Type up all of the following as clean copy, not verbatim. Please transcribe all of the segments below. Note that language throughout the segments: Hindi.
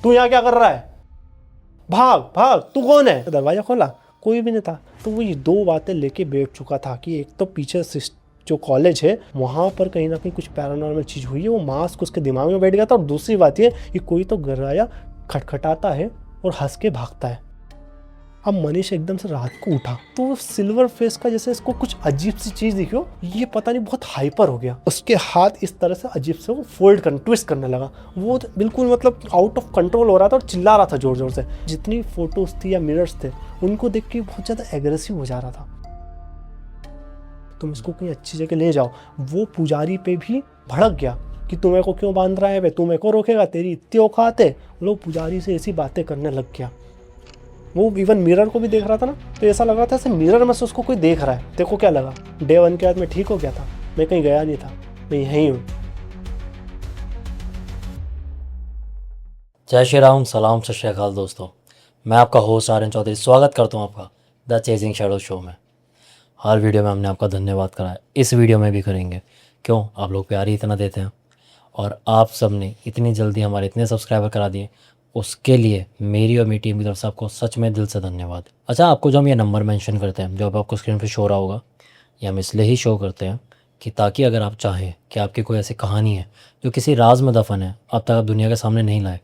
तू यहाँ क्या कर रहा है, भाग भाग, तू कौन है। दरवाजा खोला, कोई भी नहीं था। तो वो ये दो बातें लेके बैठ चुका था कि एक तो पीछे जो कॉलेज है वहाँ पर कहीं ना कहीं कुछ पैरानॉर्मल चीज़ हुई है, वो मास्क उसके दिमाग में बैठ गया था। और दूसरी बात ये कि कोई तो दरवाजा खटखटाता है और हंस के भागता है। अब मनीष एकदम से रात को उठा तो सिल्वर फेस का जैसे इसको कुछ अजीब सी चीज दिखी हो, ये पता नहीं बहुत हाइपर हो गया। उसके हाथ इस तरह से अजीब से वो फोल्ड करने, ट्विस्ट करने लगा। वो बिल्कुल मतलब आउट ऑफ कंट्रोल हो रहा था और चिल्ला रहा था जोर जोर से। जितनी फोटोज थी या मिरर्स थे उनको देख के बहुत ज्यादा एग्रेसिव हो जा रहा था। तुम इसको कहीं अच्छी जगह ले जाओ। वो पुजारी पे भी भड़क गया कि तू मेरे को क्यों बांध रहा है, तू मेरे को रोकेगा, तेरी इतनी औकात है। लोग पुजारी से ऐसी बातें करने लग गया। वो इवन मिरर को भी देख रहा था ना, तो ऐसा लग रहा था जैसे मिरर में से उसको कोई देख रहा है। देखो क्या लगा, डे 1 के बाद मैं ठीक हो गया था, मैं कहीं गया नहीं था, मैं यहीं हूँ। जय श्री राम, सलाम, सत श्री अकाल दोस्तों। मैं आपका होस्ट आर्यन चौधरी स्वागत करता हूँ आपका द चेजिंग शैडो शो में। हर वीडियो में हमने आपका धन्यवाद करा है, इस वीडियो में भी करेंगे। क्यों, आप लोग प्यार ही इतना देते हैं और आप सब ने इतनी जल्दी हमारे इतने सब्सक्राइबर करा दिए, उसके लिए मेरी और मेरी टीम की तरफ से आपको सच में दिल से धन्यवाद। अच्छा, आपको जो हम ये नंबर मेंशन करते हैं, जो अब आपको स्क्रीन पे शो रहा होगा, ये हम इसलिए ही शो करते हैं कि ताकि अगर आप चाहें कि आपकी कोई ऐसी कहानी है जो किसी राज में दफन है, अब तक आप दुनिया के सामने नहीं लाए,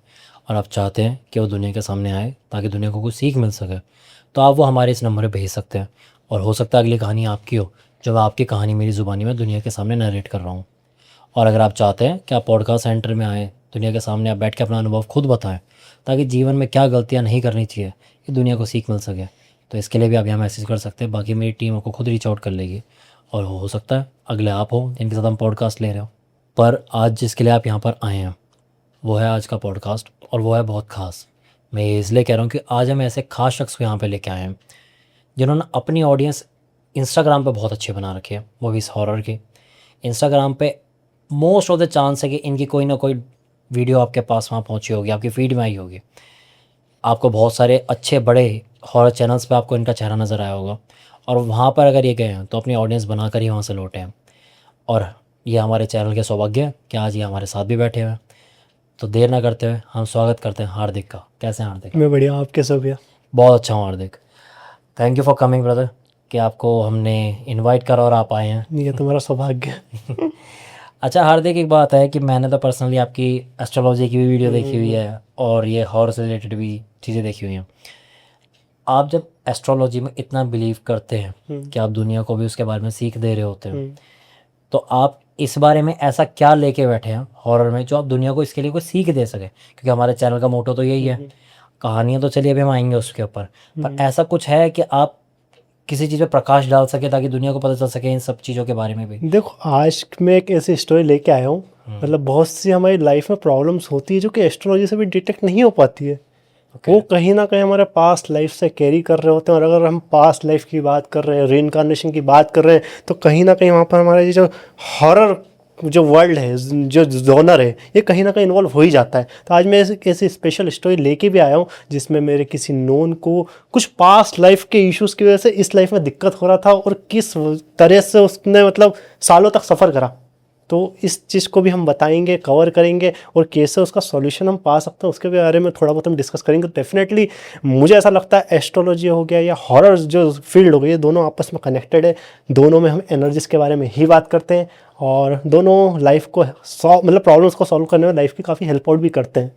और आप चाहते हैं कि वो दुनिया के सामने आए ताकि दुनिया को कुछ सीख मिल सके, तो आप वो हमारे इस नंबर पर भेज सकते हैं। और हो सकता है अगली कहानी आपकी हो, जो मैं आपकी कहानी मेरी ज़ुबानी में दुनिया के सामने नरेट कर रहा हूँ। और अगर आप चाहते हैं कि आप पॉडकास्ट सेंटर में आएँ, दुनिया के सामने आप बैठ के अपना अनुभव खुद बताएं, ताकि जीवन में क्या गलतियां नहीं करनी चाहिए, ये दुनिया को सीख मिल सके, तो इसके लिए भी आप यहाँ मैसेज कर सकते हैं। बाकी मेरी टीम आपको खुद रीच आउट कर लेगी और हो सकता है अगले आप हो जिनके साथ हम पॉडकास्ट ले रहे हो। पर आज जिसके लिए आप यहाँ पर आए हैं वो है आज का पॉडकास्ट, और वो है बहुत ख़ास। मैं ये इसलिए कह रहा हूँ कि आज हम ऐसे ख़ास शख्स को यहाँ पर लेके आए हैं जिन्होंने अपनी ऑडियंस इंस्टाग्राम पर बहुत अच्छी बना रखी है, वो भी इस हॉरर की। इंस्टाग्राम पे मोस्ट ऑफ द चांस है कि इनकी कोई ना कोई वीडियो आपके पास वहाँ पहुँची होगी, आपकी फीड में आई होगी। आपको बहुत सारे अच्छे बड़े हॉरर चैनल्स पे आपको इनका चेहरा नज़र आया होगा, और वहाँ पर अगर ये गए हैं तो अपनी ऑडियंस बनाकर ही वहाँ से लौटे हैं। और ये हमारे चैनल के सौभाग्य है कि आज ये हमारे साथ भी बैठे हुए हैं। तो देर ना करते हुए हम स्वागत करते हैं हार्दिक का। कैसे हैं हार्दिक? मैं बढ़िया, आप कैसे हो भैया? बहुत अच्छा हूँ Hardik, thank you for coming brother, कि आपको हमने इन्वाइट करा और आप आए हैं। ये तुम्हारा सौभाग्य है। अच्छा हार्दिक, एक बात है कि मैंने तो पर्सनली आपकी एस्ट्रोलॉजी की भी वीडियो देखी हुई है और ये हॉरर से रिलेटेड भी चीज़ें देखी हुई हैं। आप जब एस्ट्रोलॉजी में इतना बिलीव करते हैं कि आप दुनिया को भी उसके बारे में सीख दे रहे होते हैं, तो आप इस बारे में ऐसा क्या लेके बैठे हैं हॉरर में जो आप दुनिया को इसके लिए कोई सीख दे सके? क्योंकि हमारे चैनल का मोटो तो यही है, कहानियाँ तो चलिए अभी हम आएंगे उसके ऊपर, पर ऐसा कुछ है कि आप किसी चीज़ पे प्रकाश डाल सके ताकि दुनिया को पता चल सके इन सब चीज़ों के बारे में भी? देखो, आज मैं एक ऐसी स्टोरी लेके आया हूँ, मतलब बहुत सी हमारी लाइफ में प्रॉब्लम्स होती है जो कि एस्ट्रोलॉजी से भी डिटेक्ट नहीं हो पाती है। वो कहीं ना कहीं हमारे पास्ट लाइफ से कैरी कर रहे होते हैं। और अगर हम पास्ट लाइफ की बात कर रहे हैं, रीइंकार्नेशन की बात कर रहे हैं, तो कहीं ना कहीं वहाँ पर हमारा ये जो हॉरर जो वर्ल्ड है, जो जॉनर है, ये कहीं ना कहीं इन्वॉल्व हो ही जाता है। तो आज मैं ऐसी स्पेशल स्टोरी लेके भी आया हूँ जिसमें मेरे किसी नोन को कुछ पास्ट लाइफ के इश्यूज़ की वजह से इस लाइफ में दिक्कत हो रहा था और किस तरह से उसने मतलब सालों तक सफ़र करा। तो इस चीज़ को भी हम बताएंगे, कवर करेंगे, और कैसे उसका सॉल्यूशन हम पा सकते हैं उसके बारे में थोड़ा बहुत हम डिस्कस करेंगे। डेफिनेटली मुझे ऐसा लगता है एस्ट्रोलॉजी हो गया या हॉरर जो फील्ड हो गई, ये दोनों आपस में कनेक्टेड है। दोनों में हम एनर्जीज के बारे में ही बात करते हैं और दोनों लाइफ को मतलब प्रॉब्लम्स को सॉल्व करने में लाइफ की काफ़ी हेल्प आउट भी करते हैं।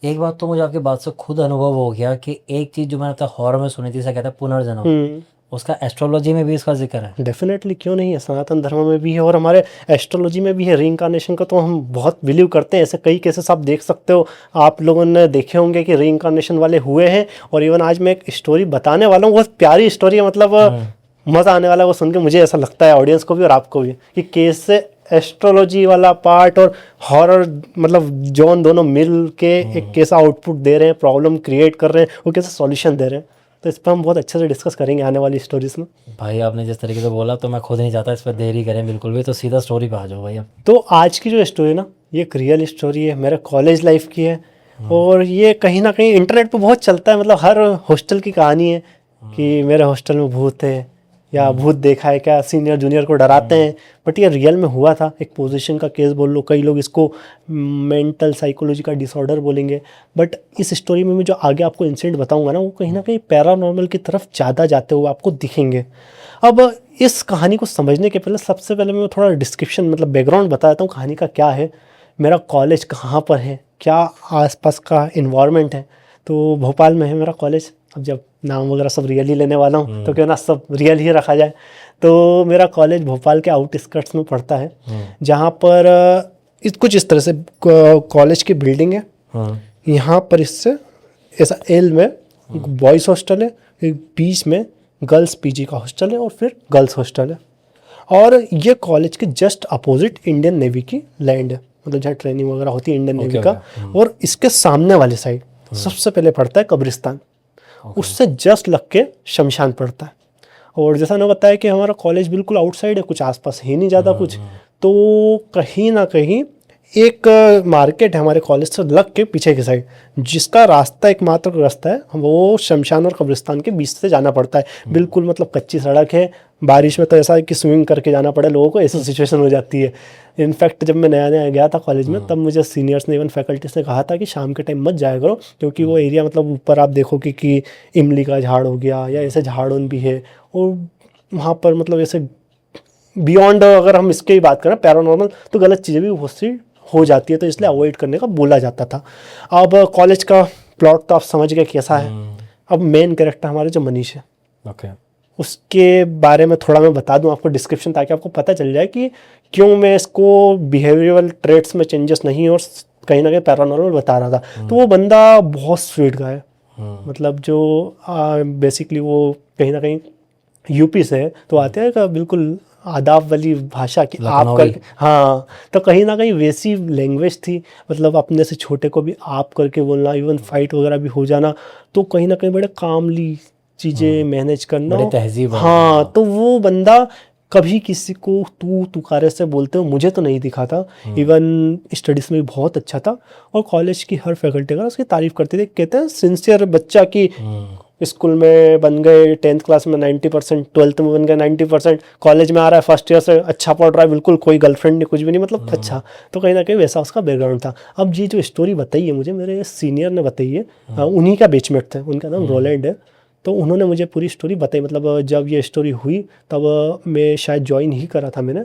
एक बात तो मुझे आपकी बात से खुद अनुभव हो गया कि एक चीज़ जो मैंने तो हॉरर में सुनी थी, इसे कहते हैं पुनर्जन्म, उसका एस्ट्रोलॉजी में भी इसका जिक्र है। डेफिनेटली, क्यों नहीं है, सनातन धर्म में भी है और हमारे एस्ट्रोलॉजी में भी है। रीइंकार्नेशन का तो हम बहुत बिलीव करते हैं। ऐसे कई केसेस आप देख सकते हो, आप लोगों ने देखे होंगे कि रीइंकार्नेशन वाले हुए हैं। और इवन आज मैं एक स्टोरी बताने वाला हूँ, बहुत प्यारी स्टोरी है, मतलब मज़ा आने वाला है वो सुन के। मुझे ऐसा लगता है ऑडियंस को भी और आपको भी, कि कैसे एस्ट्रोलॉजी वाला पार्ट और हॉरर मतलब जॉन दोनों मिल के एक कैसा आउटपुट दे रहे हैं, प्रॉब्लम क्रिएट कर रहे हैं, वो कैसे सॉल्यूशन दे रहे हैं। तो इस पर हम बहुत अच्छे से डिस्कस करेंगे आने वाली स्टोरीज में। भाई आपने जिस तरीके से बोला तो मैं खुद नहीं चाहता इस पर देरी करें बिल्कुल भी, तो सीधा स्टोरी पे आ जाओ भैया। तो आज की जो स्टोरी ना, ये एक रियल स्टोरी है, मेरे कॉलेज लाइफ की है। और ये कहीं ना कहीं इंटरनेट पे बहुत चलता है, मतलब हर हॉस्टल की कहानी है कि मेरे हॉस्टल में भूत है या भूत देखा है क्या, सीनियर जूनियर को डराते हैं, बट ये रियल में हुआ था। एक पोजीशन का केस बोल लो, कई लोग इसको मेंटल साइकोलॉजी का डिसऑर्डर बोलेंगे, बट इस स्टोरी में मैं जो आगे आपको इंसिडेंट बताऊंगा ना, वो कहीं ना कहीं पैरानॉर्मल की तरफ ज़्यादा जाते हुए आपको दिखेंगे। अब इस कहानी को समझने के पहले सबसे पहले मैं थोड़ा डिस्क्रिप्शन मतलब बैकग्राउंड बता देता हूँ कहानी का क्या है, मेरा कॉलेज कहाँ पर है, क्या आसपास का इन्वायरमेंट है। तो भोपाल में है मेरा कॉलेज। अब जब नाम वगैरह सब रियल ही लेने वाला हूँ तो क्यों ना सब रियल ही रखा जाए। तो मेरा कॉलेज भोपाल के आउटस्कर्ट्स में पड़ता है, जहाँ पर कुछ इस तरह से कॉलेज की बिल्डिंग है। यहाँ पर इससे ऐसा एल में बॉयज़ हॉस्टल है, एक बीच में गर्ल्स पीजी का हॉस्टल है और फिर गर्ल्स हॉस्टल है। और ये कॉलेज के जस्ट अपोजिट इंडियन नेवी की लैंड है, मतलब जहाँ ट्रेनिंग वगैरह होती है इंडियन नेवी का। और इसके सामने वाली साइड सबसे पहले पड़ता है कब्रिस्तान, उससे जस्ट लग के शमशान पड़ता है। और जैसा मैंने बताया कि हमारा कॉलेज बिल्कुल आउटसाइड है, कुछ आसपास है नहीं ज़्यादा कुछ, तो कहीं ना कहीं एक मार्केट है हमारे कॉलेज से लग के पीछे की साइड, जिसका रास्ता एकमात्र रास्ता है वो शमशान और कब्रिस्तान के बीच से जाना पड़ता है। बिल्कुल मतलब कच्ची सड़क है, बारिश में तो ऐसा है कि स्विमिंग करके जाना पड़े लोगों को, ऐसी सिचुएशन हो जाती है। इनफैक्ट जब मैं नया नया गया था कॉलेज में, तब मुझे सीनियर्स ने इवन फैकल्टीज ने कहा था कि शाम के टाइम मत जाया करो, क्योंकि वो एरिया मतलब ऊपर आप देखोगे कि इमली का झाड़ हो गया या ऐसे झाड़ों भी है, और वहाँ पर मतलब ऐसे बियॉन्ड अगर हम इसकी बात करें पैरानॉर्मल तो गलत चीज़ें भी बहुत सी हो जाती है, तो इसलिए अवॉइड करने का बोला जाता था। अब कॉलेज का प्लॉट तो आप समझ गए कैसा है। अब मेन कैरेक्टर हमारे जो मनीष है, उसके बारे में थोड़ा मैं बता दूं आपको डिस्क्रिप्शन, ताकि आपको पता चल जाए कि क्यों मैं इसको बिहेवियरल ट्रेट्स में चेंजेस नहीं और कहीं ना कहीं पैरानॉर्मल बता रहा था। तो वो बंदा बहुत स्वीट गाय है, मतलब जो बेसिकलैंग्वेज वो कहीं ना कहीं यूपी से है, तो आते हैं का बिल्कुल आदाब वाली भाषा की आप करके, हाँ, तो कहीं ना कहीं वैसी लैंग्वेज थी, मतलब अपने से छोटे को भी आप करके बोलना, इवन फाइट वगैरह भी हो जाना तो कहीं ना कहीं बड़े कामली चीज़ें मैनेज करना, बड़े तहजीब। हाँ, तो वो बंदा कभी किसी को तू तुकारे से बोलते हो मुझे तो नहीं दिखा था। इवन स्टडीज़ में भी बहुत अच्छा था और कॉलेज की हर फैकल्टी अगर उसकी तारीफ़ करते थे, कहते हैं सिंसियर बच्चा की स्कूल में बन गए 10th क्लास में 90%, 12th में बन गए 90%, कॉलेज में आ रहा है फर्स्ट ईयर से अच्छा पढ़ रहा है, बिल्कुल कोई गर्लफ्रेंड नहीं कुछ भी नहीं, मतलब अच्छा। तो कहीं ना कहीं वैसा उसका बैकग्राउंड था। अब ये जो स्टोरी बताई है मुझे मेरे सीनियर ने बताई है, उन्हीं का बैचमेट थे, उनका नाम रोलैंड है, तो उन्होंने मुझे पूरी स्टोरी बताई। मतलब जब ये स्टोरी हुई तब मैं शायद ज्वाइन ही करा था मैंने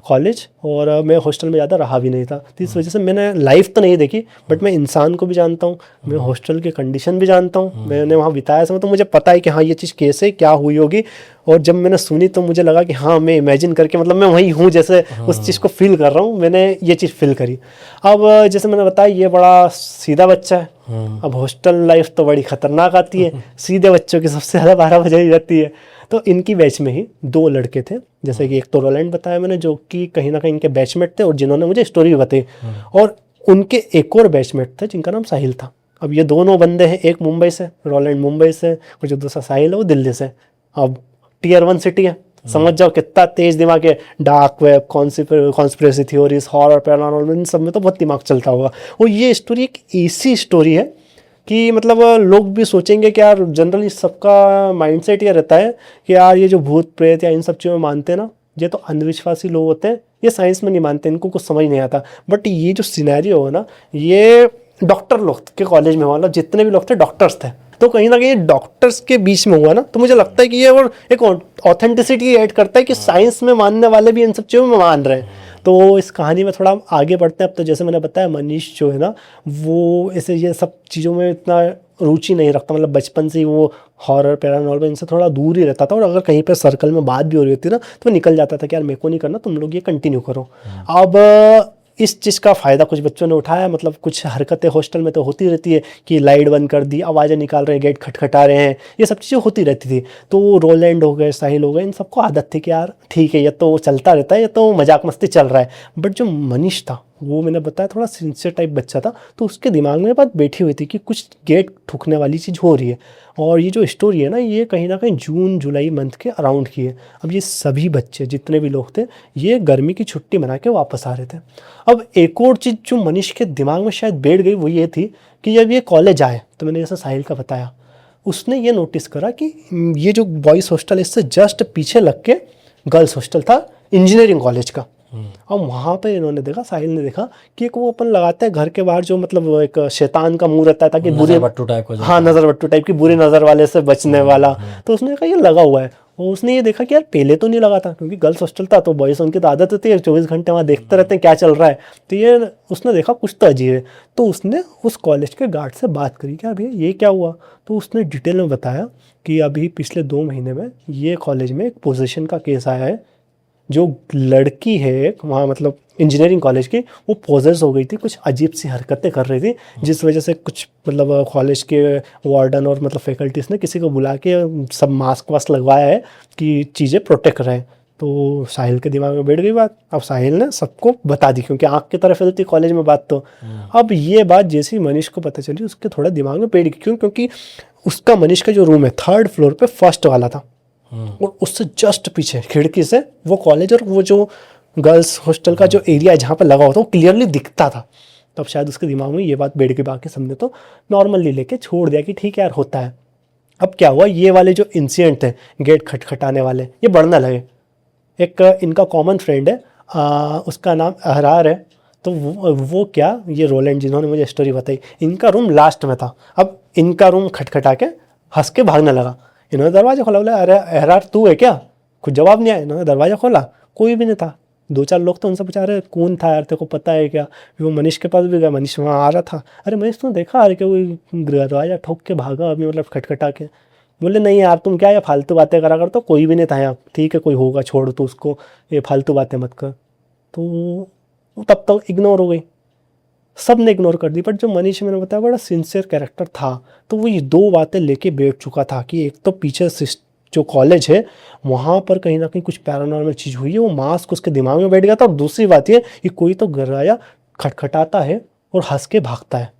कॉलेज, और मैं हॉस्टल में ज़्यादा रहा भी नहीं था, तो इस वजह से मैंने लाइफ तो नहीं देखी, बट मैं इंसान को भी जानता हूँ, मैं हॉस्टल की कंडीशन भी जानता हूँ, मैंने वहाँ बिताया समय, तो मुझे पता है कि हाँ ये चीज़ कैसे क्या हुई होगी। और जब मैंने सुनी तो मुझे लगा कि हाँ मैं इमेजिन करके मतलब मैं वहीं हूँ, जैसे उस चीज़ को फील कर रहा हूँ, मैंने ये चीज़ फील करी। अब जैसे मैंने बताया ये बड़ा सीधा बच्चा है। अब हॉस्टल लाइफ तो बड़ी खतरनाक आती है, सीधे बच्चों की सबसे ज़्यादा 12 बजाई जाती है। तो इनकी बैच में ही 2 लड़के थे, जैसे कि एक तो रोलैंड बताया मैंने, जो कि कहीं ना कहीं इनके बैचमेट थे और जिन्होंने मुझे स्टोरी भी बताई, और उनके एक और बैचमेट थे जिनका नाम साहिल था। अब ये दोनों बंदे हैं, एक मुंबई से, रोलैंड मुंबई से, और जो दूसरा साहिल है वो दिल्ली से। अब Tier 1 सिटी है, समझ जाओ कितना तेज दिमाग है। Dark web, conspiracy theories, horror, paranormal, इन सब में तो बहुत दिमाग चलता होगा। और ये स्टोरी एक ऐसी स्टोरी है कि मतलब लोग भी सोचेंगे कि यार जनरली सबका माइंडसेट ये रहता है कि यार ये जो भूत प्रेत या इन सब चीज़ों में मानते हैं ना, ये तो अंधविश्वासी लोग होते हैं, ये साइंस में नहीं मानते, इनको कुछ समझ नहीं आता। बट ये जो सिनेरियो है ना, ये डॉक्टर लोग के कॉलेज में हुआ, मतलब जितने भी लोग थे डॉक्टर्स थे, तो कहीं ना कहीं डॉक्टर्स के बीच में हुआ ना, तो मुझे लगता है कि ये और एक ऑथेंटिसिटी ऐड करता है कि साइंस में मानने वाले भी इन सब चीज़ों में मान रहे हैं। तो इस कहानी में थोड़ा आगे बढ़ते हैं। अब तो जैसे मैंने बताया मनीष जो है ना, वो ऐसे ये सब चीज़ों में इतना रुचि नहीं रखता, मतलब बचपन से ही वो हॉरर पैरानॉर्मल इनसे थोड़ा दूर ही रहता था, और अगर कहीं पर सर्कल में बात भी हो रही होती ना तो निकल जाता था कि यार मेरे को नहीं करना, तुम लोग ये कंटिन्यू करो। अब इस चीज़ का फ़ायदा कुछ बच्चों ने उठाया, मतलब कुछ हरकतें हॉस्टल में तो होती रहती है कि लाइट बंद कर दी, आवाज़ें निकाल रहे हैं, गेट खटखटा रहे हैं, ये सब चीज़ें होती रहती थी। तो रोलैंड हो गए, साहिल हो गए, इन सबको आदत थी कि यार ठीक है ये तो चलता रहता है, ये तो मजाक मस्ती चल रहा है। बट जो मनीष था वो मैंने बताया थोड़ा सिंसियर टाइप बच्चा था, तो उसके दिमाग में बात बैठी हुई थी कि कुछ गेट ठुकने वाली चीज़ हो रही है। और ये जो स्टोरी है ना, ये कहीं ना कहीं जून जुलाई मंथ के अराउंड की है। अब ये सभी बच्चे जितने भी लोग थे ये गर्मी की छुट्टी मना के वापस आ रहे थे। अब एक और चीज़ जो मनीष के दिमाग में शायद बैठ गई वो ये थी कि जब ये कॉलेज आए, तो मैंने जैसे साहिल का बताया, उसने ये नोटिस करा कि ये जो बॉयज़ हॉस्टल है इससे जस्ट पीछे लग के गर्ल्स हॉस्टल था इंजीनियरिंग कॉलेज का। और वहाँ पे इन्होंने देखा, साहिल ने देखा कि एक वो अपन लगाते हैं घर के बाहर जो मतलब वो एक शैतान का मुंह रहता है ताकि बुरे बट्टू टाइप का हाँ नज़र बट्टू टाइप की बुरी नज़र वाले से बचने वाला। तो उसने कहा ये लगा हुआ है। और उसने ये देखा कि यार पहले तो नहीं लगा था क्योंकि गर्ल्स हॉस्टल था तो बॉयज़ उनकी तो आदत होती है 24 घंटे वहाँ देखते रहते हैं क्या चल रहा है। तो ये उसने देखा कुछ तो अजीब है। तो उसने उस कॉलेज के गार्ड से बात करी कि भैया ये क्या हुआ। तो उसने डिटेल में बताया कि अभी पिछले 2 महीने में ये कॉलेज में एक पोजीशन का केस आया है। जो लड़की है एक वहाँ मतलब इंजीनियरिंग कॉलेज की, वो पोजेस हो गई थी, कुछ अजीब सी हरकतें कर रही थी जिस वजह से कुछ मतलब कॉलेज के वार्डन और मतलब फैकल्टीज़ ने किसी को बुला के सब मास्क वास्क लगवाया है कि चीज़ें प्रोटेक्ट रहे। तो साहिल के दिमाग में बैठ गई बात। अब साहिल ने सबको बता दी क्योंकि आँख की तरफ फैलती कॉलेज में बात। तो अब ये बात जैसे ही मनीष को पता चली उसके थोड़ा दिमाग में बैठ गई। क्यों? क्योंकि उसका मनीष का जो रूम है 3rd फ्लोर पे फर्स्ट वाला था और उससे जस्ट पीछे खिड़की से वो कॉलेज और वो जो गर्ल्स हॉस्टल का जो एरिया है जहाँ पे लगा हुआ था वो क्लियरली दिखता था। तब शायद उसके दिमाग में ये बात बैठ गई। बाकी सबने तो नॉर्मली लेके छोड़ दिया कि ठीक है यार होता है। अब क्या हुआ, ये वाले जो इंसिडेंट थे गेट खटखटाने वाले ये बढ़ने लगे। एक इनका कॉमन फ्रेंड है उसका नाम अहरार है। तो वो क्या, ये रोलैंड जिन्होंने मुझे स्टोरी बताई, इनका रूम लास्ट में था। अब इनका रूम खटखटा के हंस के भागने लगा। इन्होंने दरवाज़ा खोला, बोला अरे अहरार तू है क्या? कुछ जवाब नहीं आया। इन्होंने दरवाज़ा खोला, कोई भी नहीं था। 2-4 लोग तो उनसे पूछा, अरे कौन था यार, तेरे को पता है क्या? वो मनीष के पास भी गया, मनीष वहाँ आ रहा था। अरे मनीष तुमने देखा अरे क्या वो दरवाज़ा ठोक के भागा अभी मतलब खटखटा के? बोले नहीं यार तुम क्या ये फालतू बातें करा कर, तो कोई भी नहीं था यहाँ। ठीक है कोई होगा, छोड़ तो उसको, ये फालतू बातें मत कर। तो तब तक इग्नोर हो गई, सब ने इग्नोर कर दी। बट जो मनीष मैंने बताया बड़ा सिंसियर कैरेक्टर था। तो वो ये 2 बातें लेके बैठ चुका था कि एक तो पीछे जो कॉलेज है वहाँ पर कहीं ना कहीं कुछ पैरानॉर्मल चीज़ हुई है, वो मास्क उसके दिमाग में बैठ गया था। और दूसरी बात ये कि कोई तो दरवाजा खटखटाता है और हंस के भागता है।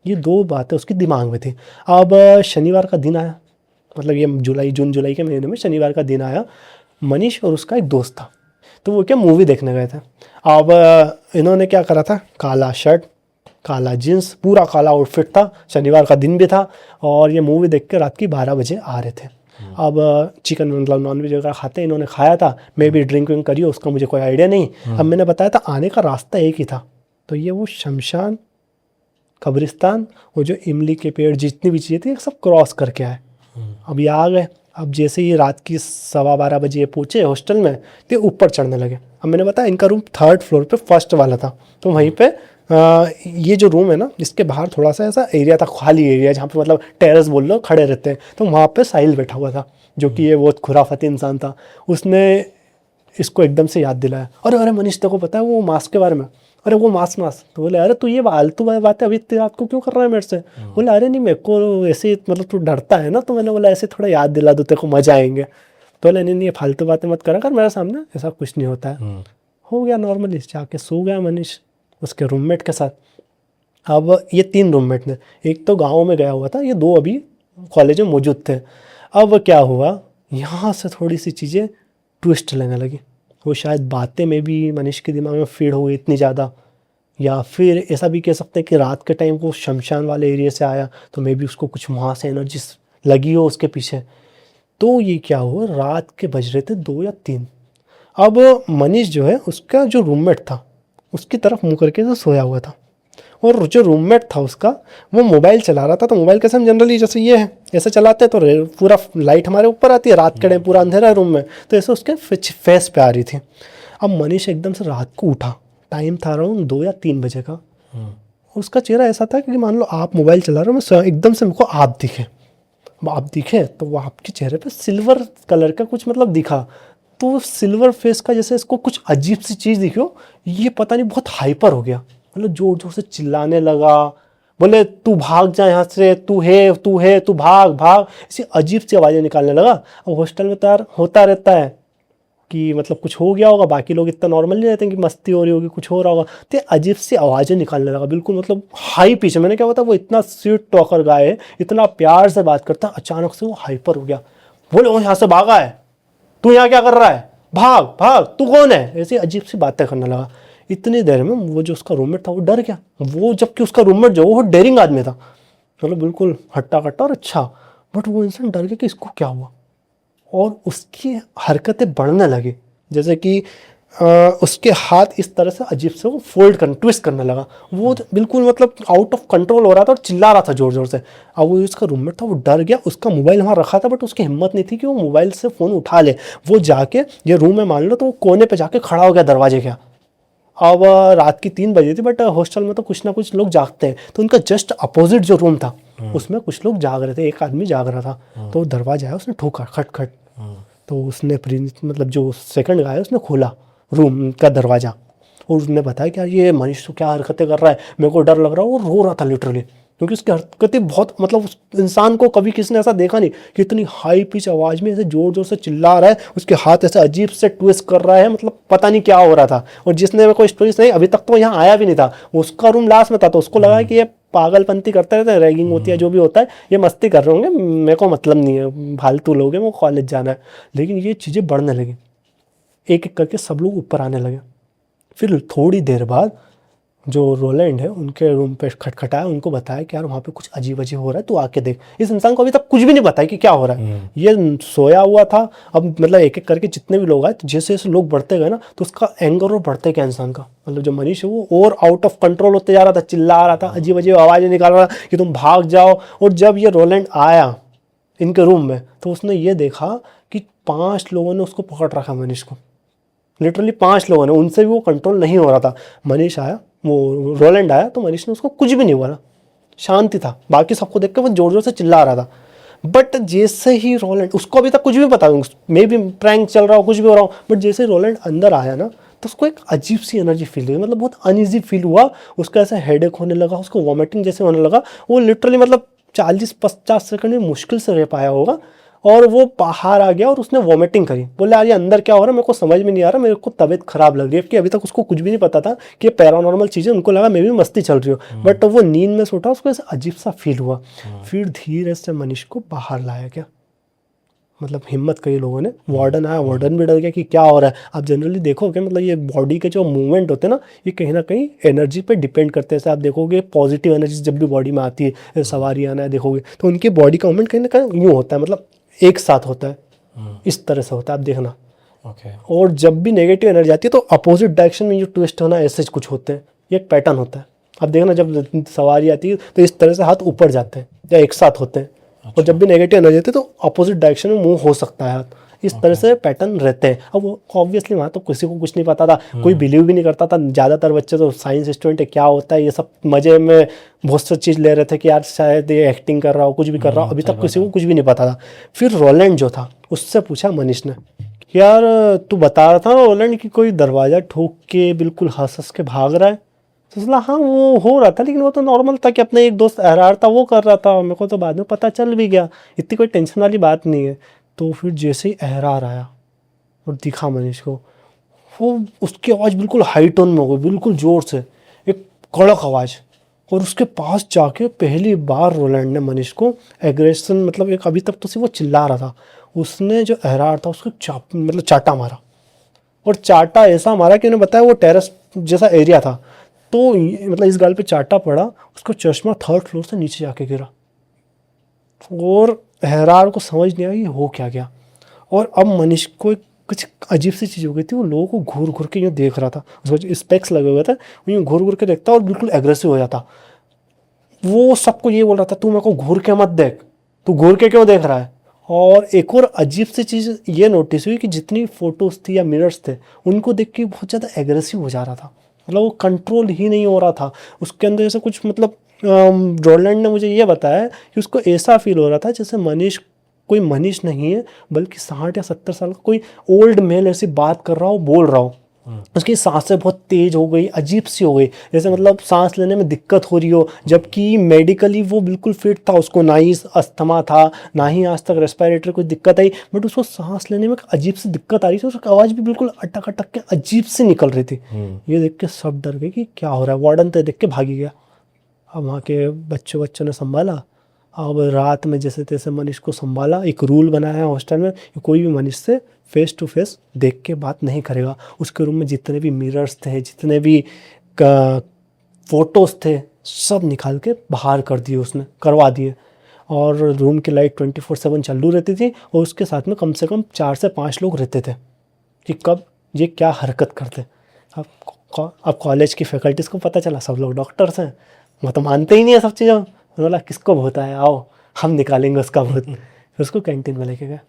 ये 2 बातें उसके दिमाग में थी। अब शनिवार का दिन आया, मतलब ये जून जुलाई के महीने में शनिवार का दिन आया। मनीष और उसका एक दोस्त था, तो वो क्या मूवी देखने गए थे। अब इन्होंने क्या करा था, काला शर्ट काला जींस पूरा काला आउटफिट था, शनिवार का दिन भी था और ये मूवी देख के रात की 12 बजे आ रहे थे। अब चिकन मतलब नॉनवेज वगैरह खाते इन्होंने खाया था, मैं भी ड्रिंक विंक करी उसका मुझे कोई आइडिया नहीं। अब मैंने बताया था आने का रास्ता एक ही था, तो ये वो शमशान कब्रिस्तान वो जो इमली के पेड़ जितनी भी चीज़ें थी सब क्रॉस करके आए। अब ये आ गए। अब जैसे ही रात की 12:15 बजे ये पहुँचे हॉस्टल में तो ऊपर चढ़ने लगे। अब मैंने बताया इनका रूम 3rd फ्लोर पे फर्स्ट वाला था। तो वहीं पे ये जो रूम है ना इसके बाहर थोड़ा सा ऐसा एरिया था, खाली एरिया जहाँ पे मतलब टेरेस बोल लो खड़े रहते हैं। तो वहाँ पे साहिल बैठा हुआ था जो कि ये बहुत खुराफती इंसान था। उसने इसको एकदम से याद दिलाया, अरे अरे मनीष तेरे को पता है वो मास्क के बारे में? अरे वो मास्क। तो बोले अरे तू ये फालतू बातें अभी इतनी रात को क्यों कर रहा है मेरे से? बोले अरे नहीं मेरे को ऐसे मतलब तू डरता है ना, तो मैंने बोला ऐसे थोड़ा याद दिला दो तेरे को मजा आएंगे। तो बोले नहीं ये फालतू बातें मत करा कर मेरे सामने, ऐसा कुछ नहीं होता है। हो गया नॉर्मली, जाके सो गया मनीष उसके रूममेट के साथ। अब ये 3 रूममेट ने, एक तो गाँव में गया हुआ था, ये 2 अभी कॉलेज में मौजूद थे। अब क्या हुआ, यहाँ से थोड़ी सी चीज़ें ट्विस्ट लेने लगी। वो शायद बातें में भी मनीष के दिमाग में फीड हो गई इतनी ज़्यादा, या फिर ऐसा भी कह सकते हैं कि रात के टाइम वो शमशान वाले एरिया से आया तो मे बी उसको कुछ वहाँ से एनर्जी लगी हो उसके पीछे। तो ये क्या हुआ, रात के बज रहे थे 2 या 3। अब मनीष जो है उसका जो रूममेट था उसकी तरफ मुँह करके तो सोया हुआ था और जो रूममेट था उसका वो मोबाइल चला रहा था। तो मोबाइल कैसे हम जनरली जैसे ये है ऐसे चलाते हैं तो पूरा लाइट हमारे ऊपर आती है, रात के टाइम पूरा अंधेरा है रूम में, तो ऐसे उसके फेस पे आ रही थी। अब मनीष एकदम से रात को उठा, टाइम था अराउंड 2 या 3 बजे का। उसका चेहरा ऐसा था कि मान लो आप मोबाइल चला रहे हो, मैं एकदम से मुझको आप दिखे तो वो आपके चेहरे पे सिल्वर कलर का कुछ मतलब दिखा। तो सिल्वर फेस का जैसे इसको कुछ अजीब सी चीज़ दिखी हो, ये पता नहीं बहुत हाइपर हो गया, मतलब जोर जोर से चिल्लाने लगा। बोले तू भाग जा यहाँ से, तू भाग, ऐसी अजीब सी आवाज़ें निकालने लगा। अब हॉस्टल में तो यार होता रहता है कि मतलब कुछ हो गया होगा, बाकी लोग इतना नॉर्मल नहीं रहते कि मस्ती हो रही होगी, कुछ हो रहा होगा। तो अजीब सी आवाज़ें निकालने लगा, बिल्कुल मतलब हाई पिच। मैंने क्या बताया, वो इतना स्वीट टॉकर गाय है, इतना प्यार से बात करता है, अचानक से वो हाइपर हो गया। बोले वो यहाँ से भागा है, तू यहाँ क्या कर रहा है, भाग, तू कौन है, ऐसी अजीब सी बातें करने लगा। इतनी देर में वो जो उसका रूममेट था वो डर गया। वो जबकि उसका रूममेट जो वो डेयरिंग आदमी था, मतलब बिल्कुल हट्टा कट्टा और अच्छा। बट वो इंसान डर गया कि इसको क्या हुआ, और उसकी हरकतें बढ़ने लगी, जैसे कि उसके हाथ इस तरह से अजीब से वो फोल्ड करने, ट्विस्ट करने लगा। वो बिल्कुल मतलब आउट ऑफ कंट्रोल हो रहा था और चिल्ला रहा था जोर जोर से। अब वो उसका रूममेट था, वो डर गया, उसका मोबाइल वहाँ रखा था बट उसकी हिम्मत नहीं थी कि वो मोबाइल से फ़ोन उठा ले। वो जाके, ये रूम में मान लो, तो वो कोने पे जाके खड़ा हो गया दरवाजे के। अब रात की 3 बजे थी, बट हॉस्टल में तो कुछ ना कुछ लोग जागते हैं, तो उनका जस्ट अपोजिट जो रूम था उसमें कुछ लोग जाग रहे थे, एक आदमी जाग रहा था। तो दरवाजा है, उसने ठोका खट खट। तो उसने मतलब जो सेकंड गाय उसने खोला रूम का दरवाज़ा, और उसने बताया कि यार ये मनीष तो क्या हरकतें कर रहा है, मेरे को डर लग रहा है। वो रो रहा था लिटरली, क्योंकि उसकी हरकतें बहुत, मतलब उस इंसान को कभी किसी ने ऐसा देखा नहीं कि इतनी हाई पिच आवाज़ में ऐसे जोर जोर से चिल्ला रहा है, उसके हाथ ऐसे अजीब से ट्विस्ट कर रहा है, मतलब पता नहीं क्या हो रहा था। और जिसने मेरे को स्टोरी नहीं, अभी तक तो यहाँ आया भी नहीं था, उसका रूम लास्ट में था, तो उसको लगा कि ये पागलपंती करते रहते हैं, रैगिंग होती है, जो भी होता है, ये मस्ती कर रहे होंगे, मेरे को मतलब नहीं है, फालतू लोग हैं, वो कॉलेज जाना है। लेकिन ये चीज़ें बढ़ने लगी, एक एक करके सब लोग ऊपर आने लगे। फिर थोड़ी देर बाद जो रोलैंड है उनके रूम पे खटखटाया, उनको बताया कि यार वहाँ पे कुछ अजीब अजीब हो रहा है, तू आके देख। इस इंसान को अभी तक कुछ भी नहीं पता है कि क्या हो रहा है, ये सोया हुआ था। अब मतलब एक एक करके जितने भी लोग आए, तो जैसे जैसे लोग बढ़ते गए ना, तो उसका एंगर और बढ़ते गया इंसान का, मतलब जो मनीष है वो और आउट ऑफ कंट्रोल होते जा रहा था, चिल्ला रहा था, अजीब अजीब आवाज़ें निकाल रहा था कि तुम भाग जाओ। और जब ये रोलैंड आया इनके रूम में, तो उसने ये देखा कि 5 लोगों ने उसको पकड़ रखा, मनीष को, लिटरली 5 लोगों ने, उनसे भी वो कंट्रोल नहीं हो रहा था। मनीष आया, वो रोलैंड आया, तो मनीष ने उसको कुछ भी नहीं बोला, शांति था। बाकी सबको देख के वो जोर जोर से चिल्ला रहा था। बट जैसे ही रोलैंड, उसको अभी तक कुछ भी पता नहीं, मे भी प्रैंक चल रहा हो, कुछ भी हो रहा हो, बट जैसे ही रोलैंड अंदर आया ना, तो उसको एक अजीब सी एनर्जी फील हुई, मतलब बहुत अनईजी फील हुआ। उसका ऐसा हेडेक होने लगा, उसको वॉमिटिंग जैसे होने लगा। वो लिटरली मतलब 40-50 सेकंड में मुश्किल से रह पाया होगा, और वो बाहर आ गया और उसने वॉमिटिंग करी। बोले यार ये अंदर क्या हो रहा है, मेरे को समझ में नहीं आ रहा, मेरे को तबीयत खराब लग रही है। कि अभी तक उसको कुछ भी नहीं पता था कि ये पैरानॉर्मल चीज़ें, उनको लगा मे भी मस्ती चल रही हो। बट वो नींद में सोटा, उसको ऐसा अजीब सा फील हुआ। फिर धीरे से मनीष को बाहर लाया गया, मतलब हिम्मत करी लोगों ने। वार्डन आया, वार्डन भी डर गया कि क्या हो रहा है। आप जनरली देखोगे, मतलब ये बॉडी के जो मूवमेंट होते हैं ना, ये कहीं ना कहीं एनर्जी पे डिपेंड करते हैं। जैसे आप देखोगे पॉजिटिव एनर्जी जब भी बॉडी में आती है, सवारी आना है देखोगे, तो उनकी बॉडी का मूवमेंट कहीं ना कहीं यूँ होता है, मतलब एक साथ होता है, इस तरह से होता है, आप देखना। और जब भी नेगेटिव एनर्जी आती है तो अपोजिट डायरेक्शन में जो ट्विस्ट होना, ऐसे कुछ होते हैं, ये एक पैटर्न होता है। आप देखना, जब सवारी आती है तो इस तरह से हाथ ऊपर जाते हैं या एक साथ होते हैं। और जब भी नेगेटिव एनर्जी आती है तो अपोजिट डायरेक्शन में मूव हो सकता है हाथ, इस तरह से पैटर्न रहते हैं। अब वो ऑब्वियसली वहाँ तो किसी को कुछ नहीं पता था, कोई बिलीव भी नहीं करता था। ज़्यादातर बच्चे तो साइंस स्टूडेंट है, क्या होता है ये सब, मज़े में बहुत सी चीज़ ले रहे थे कि यार शायद ये एक्टिंग कर रहा हो, कुछ भी कर रहा हो। अभी तक किसी को कुछ भी नहीं पता था। फिर रोलैंड जो था, उससे पूछा मनीष ने, यार तू बता रहा था ना रोलैंड कि कोई दरवाज़ा ठोक के बिल्कुल हंस हंस के भाग रहा है। तो उसने हाँ वो हो रहा था, लेकिन वो तो नॉर्मल था कि अपना एक दोस्त अहरार था वो कर रहा था, मेरे को तो बाद में पता चल भी गया, इतनी कोई टेंशन वाली बात नहीं है। तो फिर जैसे ही अहरार आया और दिखा मनीष को, वो उसकी आवाज़ बिल्कुल हाई टोन में हो गई, बिल्कुल ज़ोर से, एक कड़क आवाज़। और उसके पास जाके पहली बार रोलैंड ने मनीष को एग्रेशन, मतलब एक, अभी तक तो सिर्फ वो चिल्ला रहा था, उसने जो अहरार था उसको मतलब चाटा मारा। और चाटा ऐसा मारा कि उन्हें बताया वो टेरेस जैसा एरिया था, तो मतलब इस गाल पे चाटा पड़ा, उसको चश्मा 3rd फ्लोर से नीचे जाके गिरा। और अहरार को समझ नहीं आया ये हो क्या गया। और अब मनीष को कुछ अजीब सी चीज़ हो गई थी, वो लोगों को घूर घूर के यूँ देख रहा था, उसको स्पेक्स लगे हुए थे, वो यूँ घूर घूर के देखता और बिल्कुल एग्रेसिव हो जाता। वो सबको ये बोल रहा था, तू मेरे को घूर के मत देख, तू घूर के क्यों देख रहा है। और एक और अजीब सी चीज़ ये नोटिस हुई कि जितनी फोटोज थी या मिरर्स थे, उनको देख के बहुत ज़्यादा एग्रेसिव हो जा रहा था, मतलब वो कंट्रोल ही नहीं हो रहा था उसके अंदर। जैसे कुछ मतलब रोलैंड ने मुझे ये बताया कि उसको ऐसा फील हो रहा था जैसे मनीष कोई मनीष नहीं है, बल्कि 60 या 70 साल का कोई ओल्ड मैन ऐसी बात कर रहा हो, बोल रहा हो। उसकी सांसें बहुत तेज हो गई, अजीब सी हो गई, जैसे मतलब सांस लेने में दिक्कत हो रही हो, जबकि मेडिकली वो बिल्कुल फिट था, उसको ना ही अस्थमा था, ना ही आज तक रेस्पिरेटरी कोई दिक्कत आई, बट उसको सांस लेने में अजीब सी दिक्कत आ रही थी, उसकी आवाज़ भी बिल्कुल अटक अटक के अजीब सी निकल रही थी। ये देख के सब डर गए कि क्या हो रहा है। वार्डन तो देख के भागी गया। अब वहाँ के बच्चों ने संभाला। अब रात में जैसे तैसे मनीष को संभाला। एक रूल बनाया हॉस्टल में, कोई भी मनीष से फेस टू फेस देख के बात नहीं करेगा। उसके रूम में जितने भी मिरर्स थे, जितने भी फोटोज़ थे, सब निकाल के बाहर कर दिए, उसने करवा दिए। और रूम की लाइट 24/7 चालू रहती थी और उसके साथ में कम से कम 4 से 5 लोग रहते थे कि कब ये क्या हरकत करते। अब कॉलेज की फैकल्टीज़ को पता चला, सब लोग डॉक्टर्स हैं, वो तो मानते ही नहीं है सब चीज़ें। उन्होंने बोला किसको भूत है, आओ हम निकालेंगे उसका भूत। फिर उसको कैंटीन में लेके गए।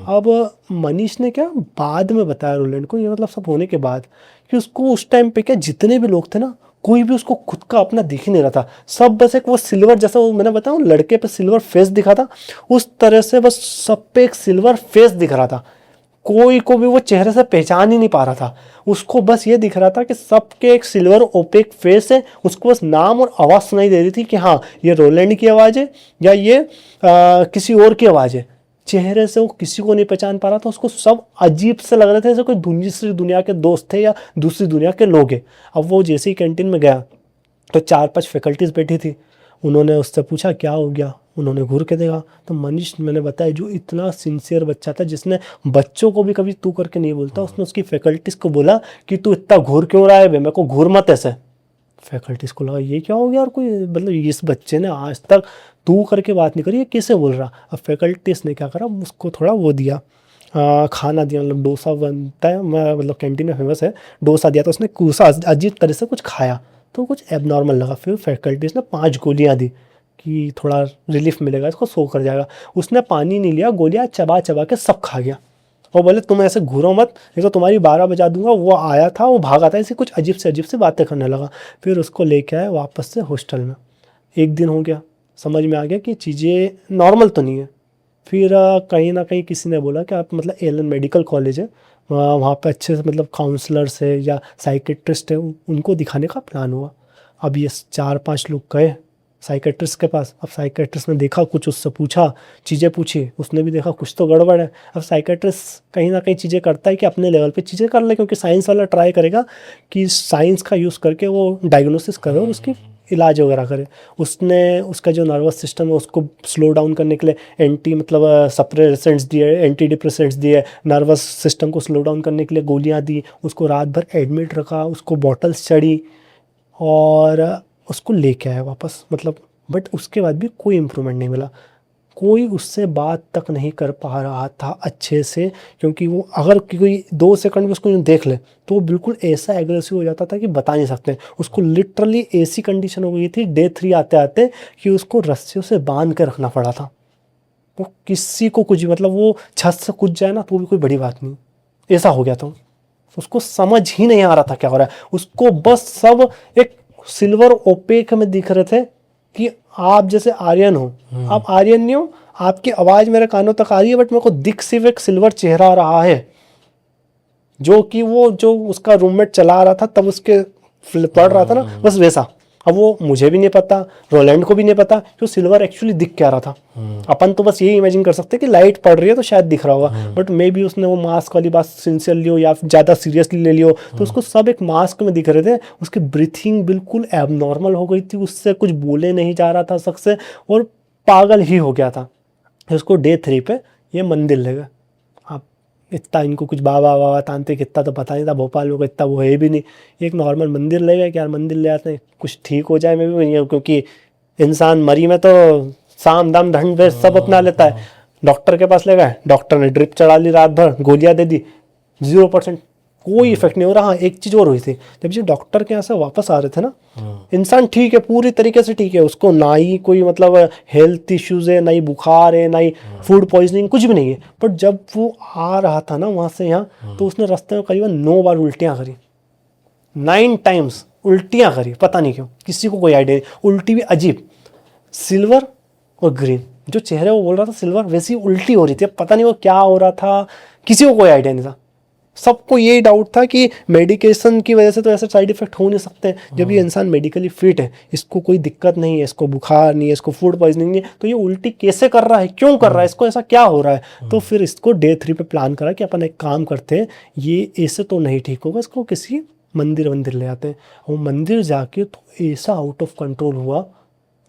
अब मनीष ने क्या बाद में बताया रोलैंड को, ये मतलब सब होने के बाद, कि उसको उस टाइम पे क्या जितने भी लोग थे ना, कोई भी उसको खुद का अपना दिख ही नहीं रहा था। सब बस एक वो सिल्वर, जैसा वो मैंने बताया लड़के पे सिल्वर फेस दिखा था, उस तरह से बस सब पे एक सिल्वर फेस दिख रहा था। कोई को भी वो चेहरे से पहचान ही नहीं पा रहा था। उसको बस ये दिख रहा था कि सबके एक सिल्वर ओपेक फेस है। उसको बस नाम और आवाज़ सुनाई दे रही थी कि हाँ ये रोलैंड की आवाज़ है या ये किसी और की आवाज़ है। चेहरे से वो किसी को नहीं पहचान पा रहा था। उसको सब अजीब से लग रहे थे, जैसे कोई दूसरी दुनिया के दोस्त थे या दूसरी दुनिया के लोग हैं। अब वो जैसे ही कैंटीन में गया तो 4-5 फैकल्टीज बैठी थी। उन्होंने उससे पूछा क्या हो गया, उन्होंने घूर के देखा तो मनीष, मैंने बताया, जो इतना सिंसियर बच्चा था, जिसने बच्चों को भी कभी तू करके नहीं बोलता, उसने उसकी फैकल्टीज को बोला कि तू इतना घूर क्यों रहा है बे, मेरे को घूर मत ऐसे। फैकल्टीज को लगा ये क्या हो गया, और कोई मतलब इस बच्चे ने आज तक तू करके बात नहीं करी, ये कैसे बोल रहा। अब फैकल्टीज ने क्या करा, उसको थोड़ा वो दिया, खाना दिया, मतलब डोसा बनता है, मतलब कैंटीन में फेमस है, डोसा दिया। तो उसने कुछ अजीब तरह से कुछ खाया तो कुछ एबनॉर्मल लगा। फिर फैकल्टीज ने 5 गोलियां दी कि थोड़ा रिलीफ मिलेगा, इसको सो कर जाएगा। उसने पानी नहीं लिया, गोलियां चबा चबा के सब खा गया। और बोले तुम ऐसे घूरो मत, नहीं तो तुम्हारी 12 बजा दूंगा। वो आया था, वो भागा था, ऐसे कुछ अजीब सी बातें करने लगा। फिर उसको लेके आए वापस से हॉस्टल में। 1 दिन हो गया, समझ में आ गया कि चीज़ें नॉर्मल तो नहीं है। फिर कहीं ना कहीं किसी ने बोला कि आप मतलब एलन मेडिकल कॉलेज है, वहाँ पे अच्छे से मतलब काउंसलर्स है या साइकेट्रिस्ट है, उनको दिखाने का प्लान हुआ। अब ये 4-5 लोग गए साइकेट्रिस्ट के पास। अब साइकेट्रिस्ट ने देखा, कुछ उससे पूछा, चीज़ें पूछी, उसने भी देखा कुछ तो गड़बड़ है। अब साइकेट्रिस्ट कहीं ना कहीं चीज़ें करता है कि अपने लेवल पे चीज़ें कर ले, क्योंकि साइंस वाला ट्राई करेगा कि साइंस का यूज़ करके वो डायग्नोसिस करे और उसकी इलाज वगैरह करे। उसने उसका जो नर्वस सिस्टम है उसको स्लो डाउन करने के लिए मतलब सप्रेसेंट्स दिए, एंटी डिप्रेसेंट्स दिए, नर्वस सिस्टम को स्लो डाउन करने के लिए गोलियां दी, उसको रात भर एडमिट रखा, उसको बॉटल्स चढ़ी और उसको लेके आया वापस। मतलब बट उसके बाद भी कोई इम्प्रूवमेंट नहीं मिला। कोई उससे बात तक नहीं कर पा रहा था अच्छे से, क्योंकि वो अगर कोई 2 सेकंड में उसको देख ले तो वो बिल्कुल ऐसा एग्रेसिव हो जाता था कि बता नहीं सकते। उसको लिटरली ऐसी कंडीशन हो गई थी डे 3 आते आते कि उसको रस्सियों से बांध के रखना पड़ा था। वो किसी को कुछ मतलब वो छत से कूद जाए ना तो भी कोई बड़ी बात नहीं, ऐसा हो गया था। उसको समझ ही नहीं आ रहा था क्या हो रहा है। उसको बस सब एक सिल्वर ओपेक में दिख रहे थे कि आप जैसे आर्यन हो, आप आर्यन नहीं हो, आपकी आवाज मेरे कानों तक आ रही है, बट मेरे को दिख सिर्फ एक सिल्वर चेहरा आ रहा है, जो कि वो जो उसका रूममेट चला रहा था तब उसके पढ़ रहा था ना, बस वैसा। अब वो मुझे भी नहीं पता, रोलैंड को भी नहीं पता कि सिल्वर एक्चुअली दिख क्या रहा था। अपन तो बस यही इमेजिन कर सकते हैं कि लाइट पड़ रही है तो शायद दिख रहा होगा, बट मे बी उसने वो मास्क वाली बात सिंसियर लियो या ज़्यादा सीरियसली ले लियो, तो उसको सब एक मास्क में दिख रहे थे। उसकी ब्रीथिंग बिल्कुल एबनॉर्मल हो गई थी, उससे कुछ बोले नहीं जा रहा था शक से, और पागल ही हो गया था। उसको डे 3 पे ये मंदिर ले गए। अब इतना इनको कुछ बाबा तांत्रिक इतना तो पता नहीं था, भोपाल में इतना वो है भी नहीं। एक नॉर्मल मंदिर ले गए कि यार मंदिर ले आते हैं, कुछ ठीक हो जाए। मैं भी नहीं, क्योंकि इंसान मरी में तो साम दाम दंड भेद सब अपना लेता है। डॉक्टर के पास ले गए, डॉक्टर ने ड्रिप चढ़ा ली, रात भर गोलियां दे दी, 0% कोई इफेक्ट नहीं हो रहा। हाँ एक चीज़ और हुई थी, जब ये डॉक्टर के यहाँ से वापस आ रहे थे ना, इंसान ठीक है, पूरी तरीके से ठीक है, उसको ना ही कोई मतलब हेल्थ इश्यूज है, ना ही बुखार है, ना ही फूड पॉइजनिंग, कुछ भी नहीं है। बट जब वो आ रहा था ना वहाँ से यहाँ, तो उसने रास्ते में करीबन 9 बार उल्टियाँ करी, 9 टाइम्स उल्टियाँ करी, पता नहीं क्यों, किसी को कोई आइडिया नहीं। उल्टी भी अजीब, सिल्वर और ग्रीन, जो चेहरे वो बोल रहा था सिल्वर, वैसी उल्टी हो रही थी। पता नहीं वो क्या हो रहा था, किसी को कोई आइडिया नहीं था। सबको यही डाउट था कि मेडिकेशन की वजह से तो ऐसे साइड इफेक्ट हो नहीं सकते। जब ये इंसान मेडिकली फिट है, इसको कोई दिक्कत नहीं है, इसको बुखार नहीं है, इसको फूड पॉइजनिंग नहीं है, तो ये उल्टी कैसे कर रहा है, क्यों कर रहा है, इसको ऐसा क्या हो रहा है। तो फिर इसको डे 3 पे प्लान करा कि अपन एक काम करते हैं, ये ऐसे तो नहीं ठीक होगा, इसको किसी मंदिर ले आते हैं। वो मंदिर जाके तो ऐसा आउट ऑफ कंट्रोल हुआ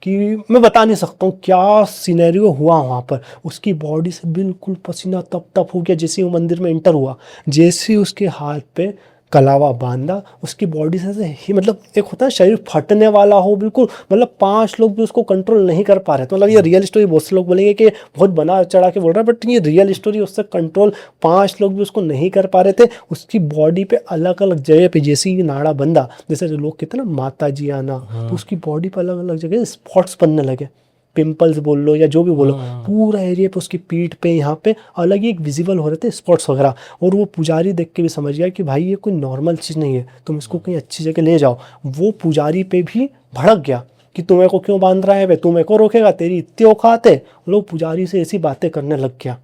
कि मैं बता नहीं सकता हूँ क्या सिनेरियो हुआ वहाँ पर। उसकी बॉडी से बिल्कुल पसीना तप हो गया जैसे ही वो मंदिर में एंटर हुआ। जैसे ही उसके हाथ पे कलावा बांधा, उसकी बॉडी से ही मतलब एक होता है शरीर फटने वाला हो बिल्कुल, मतलब 5 लोग भी उसको कंट्रोल नहीं कर पा रहे। तो मतलब ये रियल स्टोरी, बहुत से लोग बोलेंगे कि बहुत बना चढ़ा के बोल रहा है, बट ये रियल स्टोरी, उससे कंट्रोल 5 लोग भी उसको नहीं कर पा रहे थे। उसकी बॉडी पे अलग अलग जगह पे, जैसे ही नाड़ा बंधा, जैसे जो लोग कहते हैं ना माता जी आना, तो उसकी बॉडी पे अलग अलग जगह स्पॉट्स बनने लगे, पिंपल्स बोल लो या जो भी बोलो, पूरा एरिया पे उसकी पीठ पे यहाँ पे अलग ही एक विजिबल हो रहे थे स्पॉट्स वगैरह। और वो पुजारी देख के भी समझ गया कि भाई ये कोई नॉर्मल चीज़ नहीं है, तुम इसको कहीं अच्छी जगह ले जाओ। वो पुजारी पे भी भड़क गया कि तुम्हें को क्यों बांध रहा है बे, तुम्हें को रोकेगा, तेरी इतनी औकात है। लोग पुजारी से ऐसी बातें करने लग गया।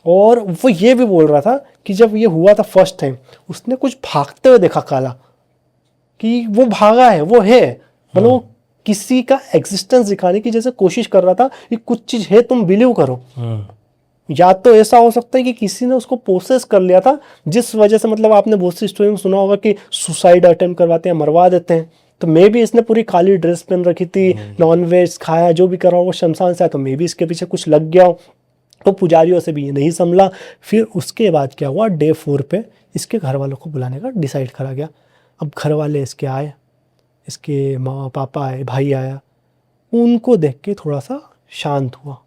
और वो ये भी बोल रहा था कि जब ये हुआ था फर्स्ट टाइम, उसने कुछ भागते हुए देखा काला, कि वो भागा है, वो है, मतलब वो किसी का एग्जिस्टेंस दिखाने की जैसे कोशिश कर रहा था कि कुछ चीज है, तुम बिलीव करो। या तो ऐसा हो सकता है कि किसी ने उसको प्रोसेस कर लिया था, जिस वजह से, मतलब आपने बहुत सी स्टोरी में सुना होगा कि सुसाइड अटेम्प्ट करवाते हैं, मरवा देते हैं। तो मे भी इसने पूरी काली ड्रेस पहन रखी थी, नॉन वेज खाया, जो भी कर रहा हो वो शमशान से आया, तो मे भी इसके पीछे कुछ लग गया हो। तो पुजारियों से भी ये नहीं संभला। फिर उसके बाद क्या हुआ, डे 4 पे इसके घर वालों को बुलाने का डिसाइड करा गया। अब घर वाले इसके आए, इसके माँ पापा आए, भाई आया, उनको देख के थोड़ा सा शांत हुआ,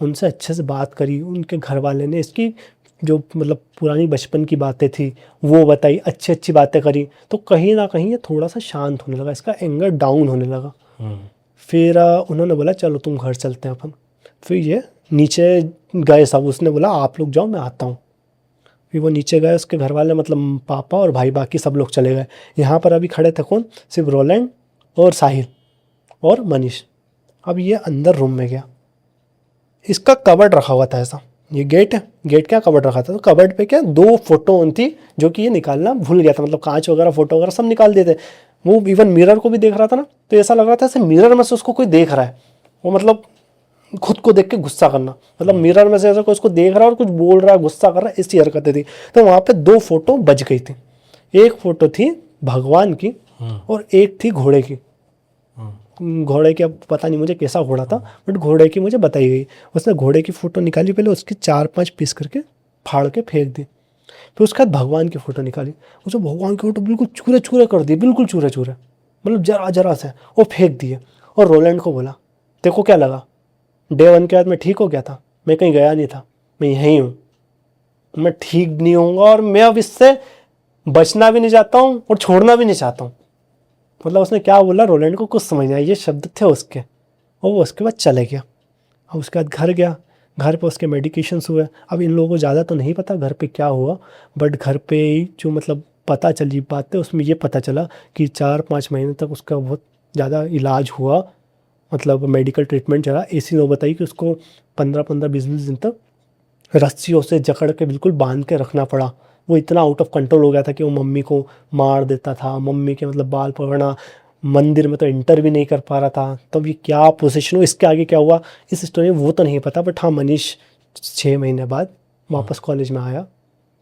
उनसे अच्छे से बात करी। उनके घर वाले ने इसकी जो मतलब पुरानी बचपन की बातें थी वो बताई, अच्छी अच्छी बातें करी। तो कहीं ना कहीं ये थोड़ा सा शांत होने लगा, इसका एंगर डाउन होने लगा। फिर उन्होंने बोला चलो तुम घर चलते हैं अपन। फिर ये नीचे गए सब, उसने बोला आप लोग जाओ मैं आता हूँ। फिर वो नीचे गए, उसके घर वाले मतलब पापा और भाई, बाकी सब लोग चले गए। यहाँ पर अभी खड़े थे कौन, सिर्फ रोलैंड और साहिल और मनीष। अब ये अंदर रूम में गया, इसका कबर्ड रखा हुआ था ऐसा, ये गेट है, गेट क्या कबर्ड रखा था, तो कबर्ड पे क्या 2 फोटो थी जो कि ये निकालना भूल गया था, मतलब कांच वगैरह फोटो वगैरह सब निकाल दिए थे। वो इवन मिरर को भी देख रहा था ना, तो ऐसा लग रहा था ऐसे मिरर में से उसको कोई देख रहा है। वो मतलब खुद को देख के गुस्सा करना, मतलब मिरर में से ऐसा कोई उसको देख रहा है और कुछ बोल रहा है, गुस्सा कर रहा है, ऐसी हरकतें थी। तो वहाँ पे 2 फोटो बच गई थी। एक फोटो थी भगवान की और एक थी घोड़े की। घोड़े की अब पता नहीं मुझे कैसा घोड़ा था, बट घोड़े की मुझे बताई गई। उसने घोड़े की फ़ोटो निकाली, पहले उसकी 4-5 पीस करके फाड़ के फेंक दी। फिर उसके बाद भगवान की फ़ोटो निकाली, उसे भगवान की फ़ोटो बिल्कुल चूरे चूरे कर दिए, बिल्कुल चूरे चूरे, मतलब जरा जरा से, और फेंक दिए। और रोलैंड को बोला देखो क्या लगा, डे 1 के बाद मैं ठीक हो गया था, मैं कहीं गया नहीं था, मैं यहीं हूँ, मैं ठीक नहीं होऊंगा और मैं अब इससे बचना भी नहीं चाहता हूँ और छोड़ना भी नहीं चाहता हूँ। मतलब उसने क्या बोला, रोलैंड को कुछ समझ नहीं आया, ये शब्द थे उसके, और वो उसके बाद चले गया। अब उसके बाद घर गया, घर पे उसके मेडिकेशंस हुए। अब इन लोगों को ज़्यादा तो नहीं पता घर पे क्या हुआ, बट घर पे ही जो मतलब पता चली बात है, उसमें ये पता चला कि 4-5 महीने तक उसका बहुत ज़्यादा इलाज हुआ, मतलब मेडिकल ट्रीटमेंट चला। इसी ने बताई कि उसको 15-15, 20-20 दिन तक रस्सियों से जकड़ के बिल्कुल बांध के रखना पड़ा। वो इतना आउट ऑफ कंट्रोल हो गया था कि वो मम्मी को मार देता था, मम्मी के मतलब बाल पकड़ना, मंदिर में तो एंटर भी नहीं कर पा रहा था। तब ये क्या पोजीशन हो, इसके आगे क्या हुआ इस स्टोरी में वो तो नहीं पता, बट हाँ मनीष 6 महीने बाद वापस कॉलेज में आया,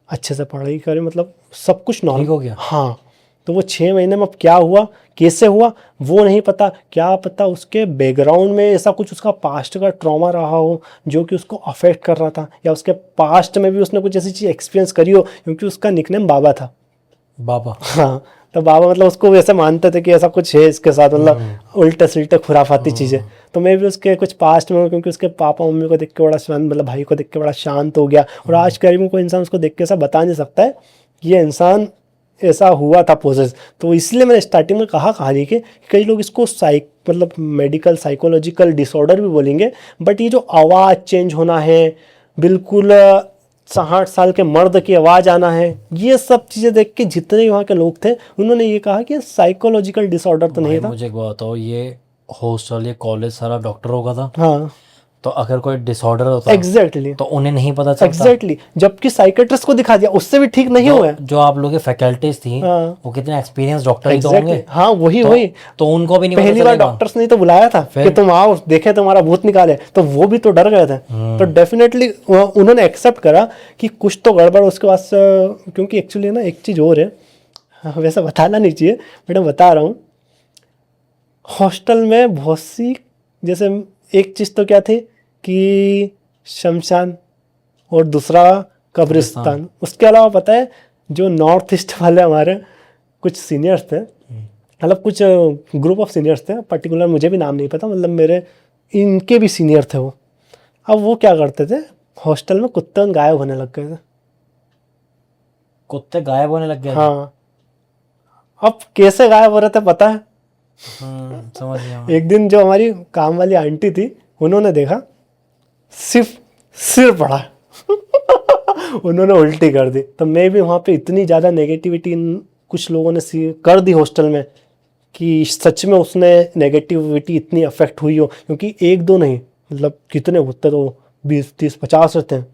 अच्छे से पढ़ाई करे, मतलब सब कुछ नॉर्मल ठीक हो गया। हाँ, तो वो 6 महीने में अब क्या हुआ, कैसे हुआ वो नहीं पता। क्या पता उसके बैकग्राउंड में ऐसा कुछ उसका पास्ट का ट्रॉमा रहा हो जो कि उसको अफेक्ट कर रहा था, या उसके पास्ट में भी उसने कुछ ऐसी चीज़ एक्सपीरियंस करी हो, क्योंकि उसका निकनेम बाबा था। बाबा। हाँ, तो बाबा मतलब उसको वैसे मानते थे कि ऐसा कुछ है इसके साथ, मतलब उल्टे सिल्टे खुराफाती चीज़ें। तो मैं भी उसके कुछ पास्ट में, क्योंकि उसके पापा मम्मी को देख के बड़ा शांत, मतलब भाई को देख के बड़ा शांत हो गया। और आज के टाइम में कोई इंसान उसको देख के ऐसा बता नहीं सकता है कि ये इंसान ऐसा हुआ था पोजेस। तो इसलिए मैंने स्टार्टिंग में कहा कहानी के, कई लोग इसको मतलब मेडिकल साइकोलॉजिकल डिसऑर्डर भी बोलेंगे, बट ये जो आवाज़ चेंज होना है, बिल्कुल 60 साल के मर्द की आवाज़ आना है, ये सब चीज़ें देख के जितने वहाँ के लोग थे उन्होंने ये कहा कि साइकोलॉजिकल डिसऑर्डर तो नहीं था। मुझे एक बात बताओ, ये हॉस्टल, ये कॉलेज सारा डॉक्टरों का था, हाँ तो अगर कोई डिसऑर्डर होता एग्जैक्टली तो उन्हें नहीं पता चलता। एग्जैक्टली, जबकि साइकेट्रिस्ट को दिखा दिया उससे भी ठीक नहीं हुआ है। जो आप लोग की फैकल्टीज थी हाँ वो कितने एक्सपीरियंस डॉक्टर ही तो एग्जैक्टली, होंगे, हाँ वही तो, वही तो उनको भी नहीं पहली पता बार चलेगा। डॉक्टर्स ने तो बुलाया था कि तुम आओ देखे तुम्हारा भूत निकाले, तो वो भी तो डर गए थे। तो डेफिनेटली उन्होंने एक्सेप्ट करा कि कुछ तो गड़बड़ उसके पास, क्योंकि एक्चुअली ना एक चीज़ और है, हाँ, वैसे बताना नहीं चाहिए बट मैं बता रहा हूँ। हॉस्टल में बहुत सी, जैसे एक चीज़ तो क्या थी कि शमशान और दूसरा कब्रिस्तान, उसके अलावा पता है जो नॉर्थ ईस्ट वाले हमारे कुछ सीनियर्स थे, मतलब कुछ ग्रुप ऑफ सीनियर्स थे, पर्टिकुलर मुझे भी नाम नहीं पता, मतलब मेरे इनके भी सीनियर थे वो। अब वो क्या करते थे, हॉस्टल में कुत्ते गायब होने लग गए थे। कुत्ते गायब होने लग गए थे? हाँ, अब कैसे गायब हो रहे थे पता है? समझ गया मैं। एक दिन जो हमारी काम वाली आंटी थी, उन्होंने देखा सिर्फ सिर पड़ा उन्होंने उल्टी कर दी। तो मैं भी वहाँ पे इतनी ज़्यादा नेगेटिविटी कुछ लोगों ने कर दी हॉस्टल में कि सच में उसने नेगेटिविटी इतनी अफेक्ट हुई हो, क्योंकि एक दो नहीं, मतलब कितने होते तो 20-30-50 रहते हैं,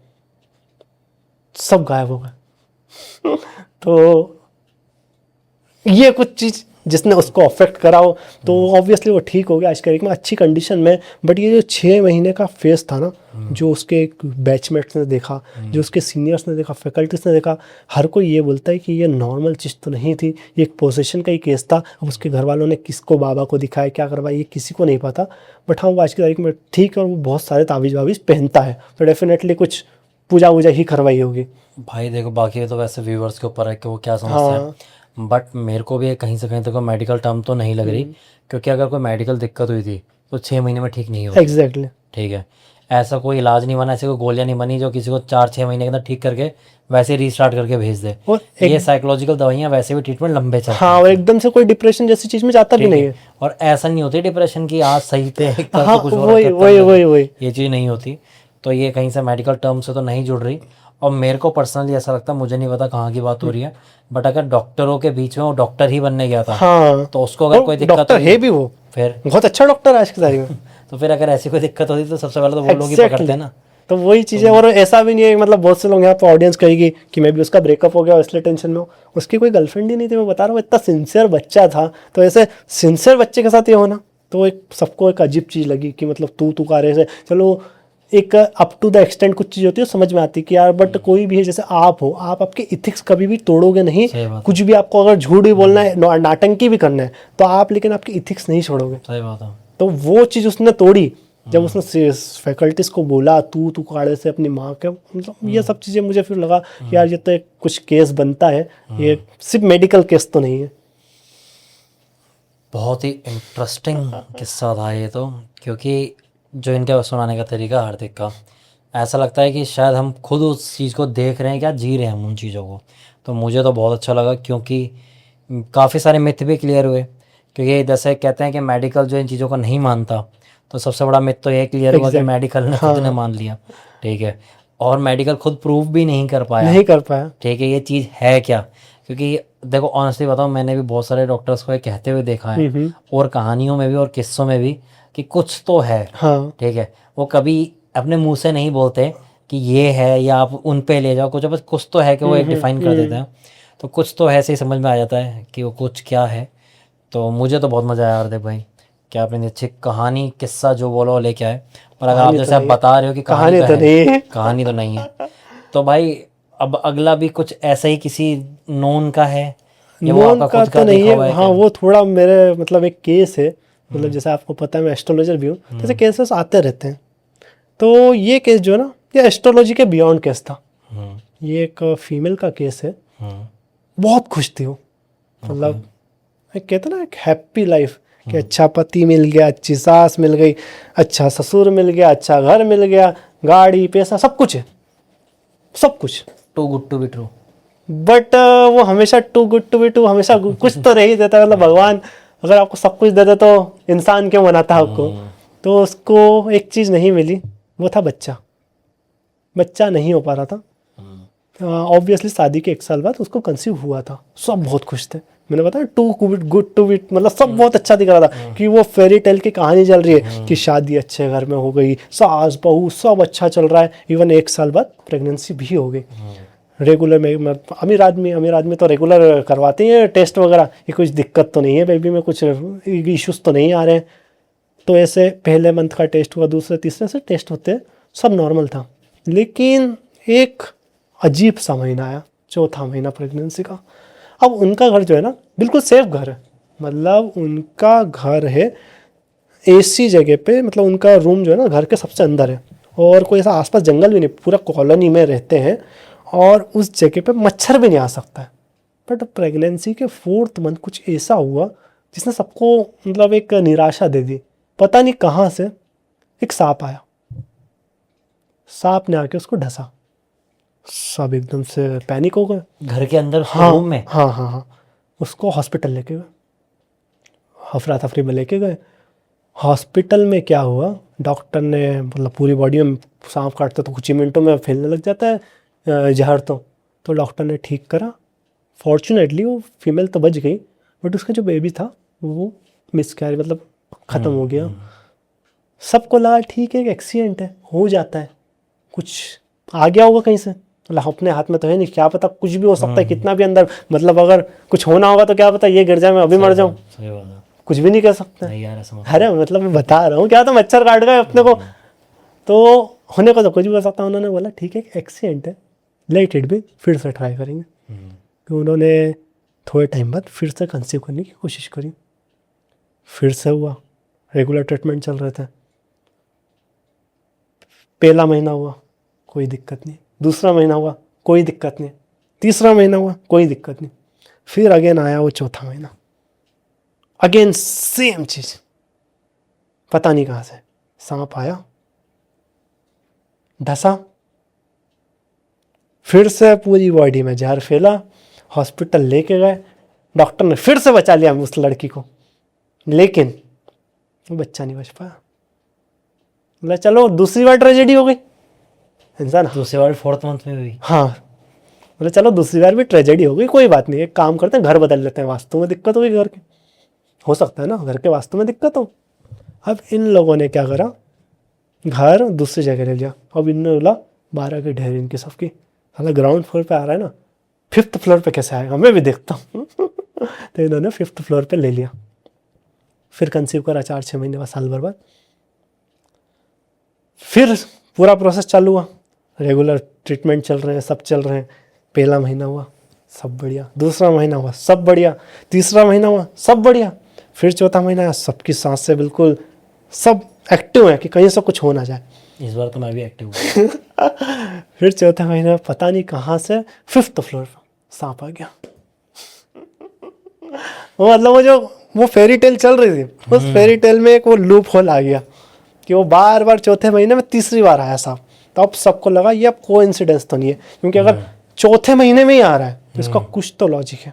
सब गायब हो गए तो ये कुछ चीज़ जिसने उसको अफेक्ट करा हो, तो ऑब्वियसली वो ठीक हो गया आज के वीक में अच्छी कंडीशन में। बट ये जो 6 महीने का फेस था ना, जो उसके बैचमेट्स ने देखा, जो उसके सीनियर्स ने देखा, फैकल्टीज ने देखा, हर कोई ये बोलता है कि ये नॉर्मल चीज़ तो नहीं थी, ये एक पोसेशन का ही केस था। अब उसके घर वालों ने किसको बाबा को दिखाया, क्या करवाया, ये किसी को नहीं पता। बट हाँ, वो आज की तारीख में ठीक है, और वो बहुत सारे तावीज़ वावीज़ पहनता है, तो डेफिनेटली कुछ पूजा वूजा ही करवाई होगी। भाई देखो, बाकी तो वैसे व्यूवर्स के ऊपर है कि वो क्या समझते हैं, बट मेरे को भी कहीं से कहीं तक मेडिकल टर्म तो नहीं लग रही, क्योंकि अगर कोई मेडिकल दिक्कत हुई थी तो 6 महीने में ठीक नहीं होगी। एग्जैक्टली। ठीक है, ऐसा कोई इलाज नहीं बना, ऐसी कोई गोलियां नहीं बनी जो किसी को 4-6 महीने के अंदर ठीक करके वैसे रीस्टार्ट करके भेज दे। और ये साइकोलॉजिकल दवाइयाँ वैसे भी ट्रीटमेंट लंबे चलते हाँ, और एकदम से कोई डिप्रेशन जैसी चीज़ में जाता भी नहीं है। और ऐसा नहीं होती डिप्रेशन की आज सही थे एक तरफ हाँ, तो कुछ और वही करता वही है, वही वही ये चीज़ नहीं होती। तो ये कहीं से मेडिकल टर्म से तो नहीं जुड़ रही। और मेरे को पर्सनली ऐसा लगता है, मुझे नहीं पता कहाँ की बात हो रही है, बट अगर डॉक्टरों के बीच में वो डॉक्टर ही बनने गया था, हाँ, तो उसको अगर कोई दिक्कत डॉक्टर हुई है भी वो, फिर बहुत अच्छा डॉक्टर है आज की तारीख में तो फिर अगर ऐसी कोई दिक्कत होती तो सबसे पहले तो वो लोग ही पकड़ते हैं ना। तो वही चीज़ है। और ऐसा भी नहीं है, मतलब बहुत से लोग यहाँ पे ऑडियंस कहेगी कि मैं भी उसका ब्रेकअप हो गया इसलिए टेंशन में हूँ, उसकी कोई गर्लफ्रेंड ही नहीं थी, मैं बता रहा हूँ, इतना सिंसियर बच्चा था। तो ऐसे सिंसियर बच्चे के साथ ये होना, तो एक सबको एक अजीब चीज़ लगी कि मतलब तू का रहे से, चलो एक अप टू द एक्सटेंट कुछ चीज़ होती है समझ में आती है कि यार, बट कोई भी है, जैसे आप हो, आप आपके इथिक्स कभी भी तोड़ोगे नहीं। कुछ भी आपको अगर झूठ भी बोलना है, नाटंकी भी करना है, तो आप लेकिन आपके इथिक्स नहीं छोड़ोगे। सही बात है। तो वो चीज़ उसने तोड़ी जब उसने फैकल्टीज को बोला तू काड़े से अपनी माँ के, मतलब ये सब चीज़ें मुझे फिर लगा यार ये तो एक कुछ केस बनता है, ये सिर्फ मेडिकल केस तो नहीं है। बहुत ही इंटरेस्टिंग किस्सा था ये तो, क्योंकि जो इनका सुनाने का तरीका हार्दिक का, ऐसा लगता है कि शायद हम खुद उस चीज़ को देख रहे हैं, क्या जी रहे हैं हम उन चीज़ों को। तो मुझे तो बहुत अच्छा लगा, क्योंकि काफ़ी सारे मिथ भी क्लियर हुए। क्योंकि जैसे कहते हैं कि मेडिकल जो इन चीज़ों को नहीं मानता, तो सबसे बड़ा मिथ तो ये क्लियर हुआ कि मेडिकल ने खुद ने मान लिया। ठीक है, और मेडिकल खुद प्रूव भी नहीं कर पाया। ठीक है, ये चीज़ है क्या, क्योंकि देखो ऑनेस्टली बताओ, मैंने भी बहुत सारे डॉक्टर्स को ये कहते हुए देखा है, और कहानियों में भी और किस्सों में भी, कि कुछ तो है। ठीक है, वो कभी अपने मुंह से नहीं बोलते कि ये है या आप उन पे ले जाओ, कुछ तो है कि वो एक डिफाइन कर देते हैं। तो कुछ तो ऐसे ही समझ में आ जाता है कि वो कुछ क्या है। तो मुझे तो बहुत मज़ा आया हार्दिक भाई, क्या आपने अच्छी कहानी किस्सा जो बोलो वो लेके आए। पर अगर आप जैसे आप बता रहे हो कि कहानी तो नहीं है, तो भाई अब अगला भी कुछ ऐसा ही किसी नोन का है या वो आपका खुद का नहीं देखा हुआ है? है? हाँ, वो थोड़ा मेरे मतलब एक केस है, मतलब जैसे आपको पता है मैं एस्ट्रोलॉजर भी हूँ, जैसे केसेस आते रहते हैं। तो ये केस जो है ना, ये एस्ट्रोलॉजी के बियॉन्ड केस था। ये एक फीमेल का केस है, बहुत खुश थी वो, मतलब कहते ना एक हैप्पी लाइफ, कि अच्छा पति मिल गया, अच्छी सास मिल गई, अच्छा ससुर मिल गया, अच्छा घर मिल गया, गाड़ी पैसा सब कुछ है, सब कुछ। Too good to be true. But वो हमेशा too good to be true, हमेशा कुछ तो नहीं देता। मतलब भगवान अगर आपको सब कुछ दे दे तो इंसान क्यों बनाता है आपको? तो उसको एक चीज़ नहीं मिली, वो था बच्चा नहीं हो पा रहा था। ऑब्वियसली शादी के 1 साल बाद उसको कंसीव हुआ था, सब बहुत खुश थे। मैंने बताया टू गुड टू बिट, मतलब सब बहुत अच्छा दिख रहा था कि वो फेरी टेल की कहानी चल रही है कि शादी अच्छे घर में हो गई, सास बहू सब अच्छा चल रहा है। इवन 1 साल बाद प्रेगनेंसी भी हो गई। रेगुलर में अमीर आदमी तो रेगुलर करवाते हैं टेस्ट वगैरह, ये कुछ दिक्कत तो नहीं है बेबी में, कुछ इश्यूज तो नहीं आ रहे हैं। तो ऐसे पहले मंथ का टेस्ट हुआ, दूसरे तीसरे से टेस्ट होते सब नॉर्मल था। लेकिन एक अजीब सा महीना आया, चौथा महीना प्रेगनेंसी का। अब उनका घर जो है ना बिल्कुल सेफ घर है, मतलब उनका घर है ऐसी जगह पे, मतलब उनका रूम जो है ना घर के सबसे अंदर है, और कोई ऐसा आसपास जंगल भी नहीं, पूरा कॉलोनी में रहते हैं। और उस जगह पे मच्छर भी नहीं आ सकता है। बट प्रेगनेंसी के 4th मंथ कुछ ऐसा हुआ जिसने सबको मतलब एक निराशा दे दी। पता नहीं कहाँ से एक सांप आया, सांप ने आके उसको डसा। सब एकदम से पैनिक हो गए। घर के अंदर हाँ रूम में? हाँ हाँ हाँ, उसको हॉस्पिटल लेके गए, अफरा तफरी में लेके गए। हॉस्पिटल में क्या हुआ, डॉक्टर ने मतलब पूरी बॉडी में सांप काटता तो कुछ ही मिनटों में फैलने लग जाता है जहर। तो डॉक्टर ने ठीक करा। फॉर्चुनेटली वो फीमेल तो बच गई, बट उसका जो बेबी था वो मिसकैरेज मतलब ख़त्म हो गया। सबको लगा ठीक है, एक एक्सीडेंट है, हो जाता है, कुछ आ गया होगा कहीं से, मतलब अपने हाथ में तो है नहीं, क्या पता कुछ भी हो सकता है, कितना भी अंदर मतलब अगर कुछ होना होगा तो क्या पता ये गिर जाए मैं अभी मर जाऊँ, सही बात है। कुछ भी नहीं कर सकते। नहीं यार समझ। अरे मतलब मैं बता रहा हूँ, क्या तो मच्छर काट गए अपने को, तो होने को तो कुछ भी हो सकता है। उन्होंने बोला ठीक है एक्सीडेंट है, लेट इट भी, फिर से ट्राई करेंगे। तो उन्होंने थोड़े टाइम बाद फिर से कंसीव करने की कोशिश करी, फिर से हुआ, रेगुलर ट्रीटमेंट चल रहे थे। पहला महीना हुआ कोई दिक्कत नहीं, दूसरा महीना हुआ कोई दिक्कत नहीं, तीसरा महीना हुआ कोई दिक्कत नहीं, फिर अगेन आया वो चौथा महीना, अगेन सेम चीज, पता नहीं कहाँ से सांप आया, डसा, फिर से पूरी बॉडी में जहर फैला, हॉस्पिटल लेके गए, डॉक्टर ने फिर से बचा लिया उस लड़की को, लेकिन वो बच्चा नहीं बच पाया। बोला चलो दूसरी बार ट्रेजेडी हो गई इंसान। दूसरी बार 4th मंथ में हुई? हाँ, बोले चलो दूसरी बार भी ट्रेजेडी हो गई, कोई बात नहीं, एक काम करते हैं घर बदल लेते हैं, वास्तु में दिक्कत होगी घर के, हो सकता है ना घर के वास्तु में दिक्कत हो। अब इन लोगों ने क्या करा, घर दूसरी जगह ले लिया। अब इनने बोला 12 की ढेर इनकी सबकी, हालांकि ग्राउंड फ्लोर पे आ रहा है ना, 5th फ्लोर पे कैसे आएगा मैं भी देखता हूँ। तो इन्होंने 5th फ्लोर पे ले लिया। फिर कंसीव करा 4-6 महीने बाद, साल भर बाद। फिर पूरा प्रोसेस चालू हुआ, रेगुलर ट्रीटमेंट चल रहे हैं, सब चल रहे हैं। पहला महीना हुआ सब बढ़िया, दूसरा महीना हुआ सब बढ़िया, तीसरा महीना हुआ सब बढ़िया, फिर चौथा महीना आया, सबकी सांस से बिल्कुल सब एक्टिव है कि कहीं से कुछ हो ना जाए। इस बार तो मैं भी एक्टिव हूँ। फिर चौथा महीना पता नहीं कहाँ से 5th फ्लोर पर सांप आ गया। वो मतलब वो फेरी टेल चल रही थी, उस फेरी टेल में एक वो लूप होल आ गया कि वो बार बार चौथे महीने में तीसरी बार आया सांप। तो अब सबको लगा ये अब कोइंसिडेंस तो नहीं है, क्योंकि अगर चौथे महीने में ही आ रहा है तो इसका कुछ तो लॉजिक है,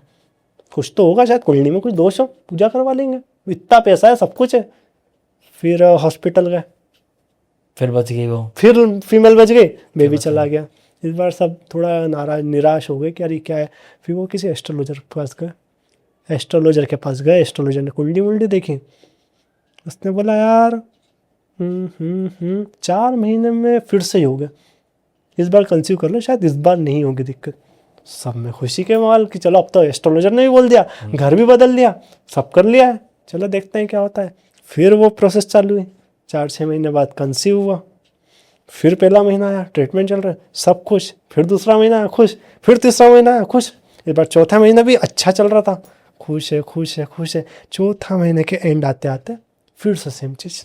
कुछ तो होगा, शायद कुंडली में कुछ दोष हो, पूजा करवा लेंगे, इतना पैसा है, सब कुछ है। फिर हॉस्पिटल गए, फिर बच गई वो, फिर फीमेल बच गई, बेबी चला गया। इस बार सब थोड़ा नाराज निराश हो गए कि अरे क्या है। फिर वो किसी एस्ट्रोलॉजर के पास गए, एस्ट्रोलॉजर के पास गए, एस्ट्रोलॉजर ने कुंडली वुंडली देखी, उसने बोला यार 4 महीने में फिर से ही हो गया, इस बार कंसीव कर लो, शायद इस बार नहीं होगी दिक्कत। सब में खुशी के माल कि चलो अब तो एस्ट्रोलॉजर ने भी बोल दिया, घर भी बदल लिया, सब कर लिया है, चलो देखते हैं क्या होता है। फिर वो प्रोसेस चालू हुई, 4-6 महीने बाद कंसीव हुआ। फिर पहला महीना आया, ट्रीटमेंट चल रहा है, सब खुश। फिर दूसरा महीना आया, खुश। फिर तीसरा महीना आया, खुश। इस बार चौथा महीना भी अच्छा चल रहा था, खुश है खुश है खुश है। चौथा महीने के एंड आते आते फिर से सेम चीज़।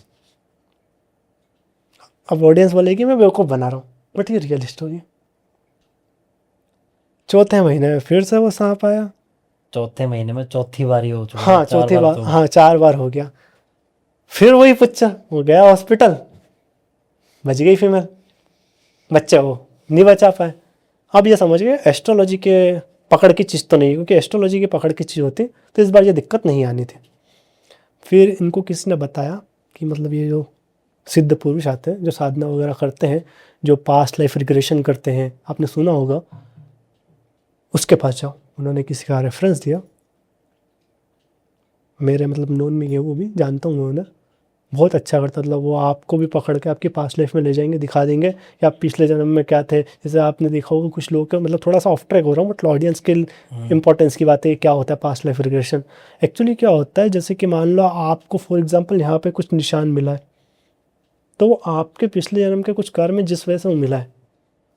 अब ऑडियंस बोलेगी मैं बेवकूफ़ बना रहा हूँ, बट ये रियल स्टोरी है। चौथे महीने में फिर से वो सांप आया। चौथे महीने में चौथी बारी हो चुकी है, हाँ 4 चौथी बार बार, तो। हाँ 4 बार हो गया। फिर वही बच्चा, वो गया हॉस्पिटल, बच गई फीमेल, बच्चा वो नहीं बचा पाए। अब ये समझ गए एस्ट्रोलॉजी के पकड़ की चीज़ तो नहीं, क्योंकि एस्ट्रोलॉजी की पकड़ की चीज़ होती तो इस बार ये दिक्कत नहीं आनी थी। फिर इनको किसी ने बताया कि मतलब ये जो सिद्ध पुरुष आते हैं, जो साधना वगैरह करते हैं, जो पास्ट लाइफ रिग्रेशन करते हैं, आपने सुना होगा, उसके पास जाओ। उन्होंने किसी का रेफरेंस दिया, मेरे मतलब नोन में ये, वो भी जानता हूँ उन्होंने, बहुत अच्छा करता, मतलब वो आपको भी पकड़ के आपकी पास्ट लाइफ में ले जाएंगे, दिखा देंगे कि आप पिछले जन्म में क्या थे। जैसे आपने देखा होगा कुछ लोग के, मतलब थोड़ा सा ऑफ ट्रैक हो रहा हूँ, बट ऑडियंस के इंपॉर्टेंस की बात है, क्या होता है पास्ट लाइफ रिग्रेशन। एक्चुअली क्या होता है, जैसे कि मान लो आपको फॉर एग्जाम्पल यहाँ पे कुछ निशान मिला है, तो वो आपके पिछले जन्म के कुछ कर्म में जिस वजह से वो मिला है,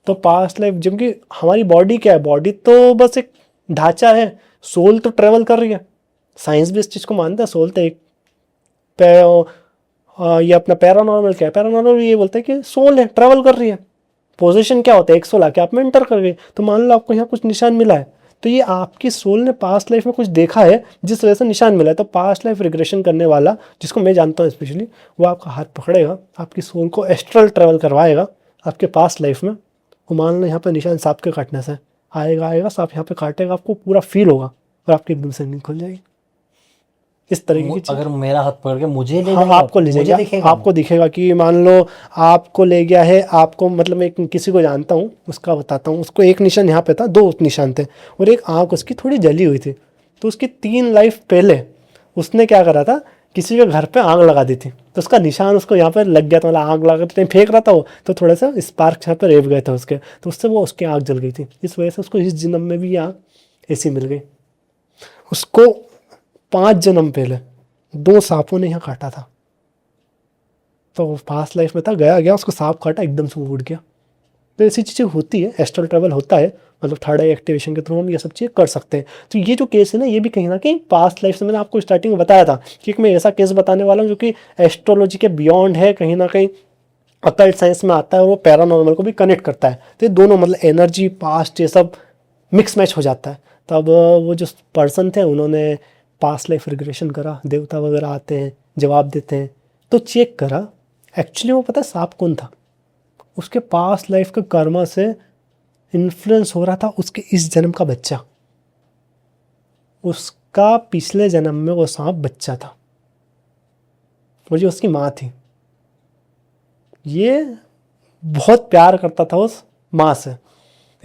तो पास्ट लाइफ, जबकि हमारी बॉडी क्या है, बॉडी तो बस एक ढांचा है, सोल तो ट्रेवल कर रही है। साइंस भी इस चीज़ को मानता है, सोल तो एक ये अपना पैरानॉर्मल क्या है, पैरानॉर्मल ये बोलता है कि सोल है, ट्रैवल कर रही है, पोजीशन क्या होता है 116 के आप में एंटर कर गए, तो मान लो आपको यहाँ कुछ निशान मिला है, तो ये आपकी सोल ने पास्ट लाइफ में कुछ देखा है जिस वजह से निशान मिला है। तो पास्ट लाइफ रिग्रेशन करने वाला, जिसको मैं जानता हूँ स्पेशली, वो आपका हाथ पकड़ेगा, आपकी सोल को एस्ट्रल ट्रेवल करवाएगा आपके पास्ट लाइफ में। वो मान लो यहाँ पे निशान सांप के काटने से आएगा सांप यहाँ पे काटेगा, आपको पूरा फील होगा और आपकी एकदम से नींद खुल जाएगी। इस तरीके की चीज़। अगर मेरा हाथ पकड़ के मुझे ले हाँ, जाएगा, आपको ले मुझे जाएगा, दिखेगा। आपको दिखेगा कि मान लो आपको ले गया है, आपको मतलब मैं किसी को जानता हूँ, उसका बताता हूँ। उसको एक निशान यहाँ पे था, 2 निशान थे और एक आँख उसकी थोड़ी जली हुई थी। तो उसकी 3 लाइफ पहले उसने क्या करा था, किसी के घर पे आग लगा दी थी, तो उसका निशान उसको यहाँ पर लग गया था। मतलब आग लगा टाइम फेंक रहा था वो, तो थोड़ा सा स्पार्क यहाँ पर रेप गए थे उसके, तो उससे वो उसकी आँख जल गई थी। इस वजह से उसको इस जन्म में भी आँख ऐसी मिल गई। उसको 5 जन्म पहले 2 सांपों ने यहाँ काटा था, तो पास्ट लाइफ में था, गया उसको सांप काटा, एकदम से वो उड़ गया। तो ऐसी चीज़ें होती है, एस्ट्रल ट्रैवल होता है, मतलब थर्ड आई एक्टिवेशन के थ्रू हम ये सब चीज़ें कर सकते हैं। तो ये जो केस है ना, ये भी कहीं ना कहीं पास्ट लाइफ से, मैंने आपको स्टार्टिंग में बताया था कि मैं ऐसा केस बताने वाला हूँ जो कि एस्ट्रोलॉजी के बियॉन्ड है, कहीं ना कहीं अकल्ट साइंस में आता है और वो पैरानॉर्मल को भी कनेक्ट करता है। तो ये दोनों मतलब एनर्जी, पास्ट, ये सब मिक्स मैच हो जाता है। तब वो जो पर्सन थे उन्होंने पास्ट लाइफ रिग्रेशन करा, देवता वगैरह आते हैं जवाब देते हैं, तो चेक करा एक्चुअली वो पता है सांप कौन था। उसके पास्ट लाइफ के कर्मा से इन्फ्लुएंस हो रहा था उसके इस जन्म का बच्चा। उसका पिछले जन्म में वो सांप बच्चा था और जो उसकी माँ थी, ये बहुत प्यार करता था उस माँ से।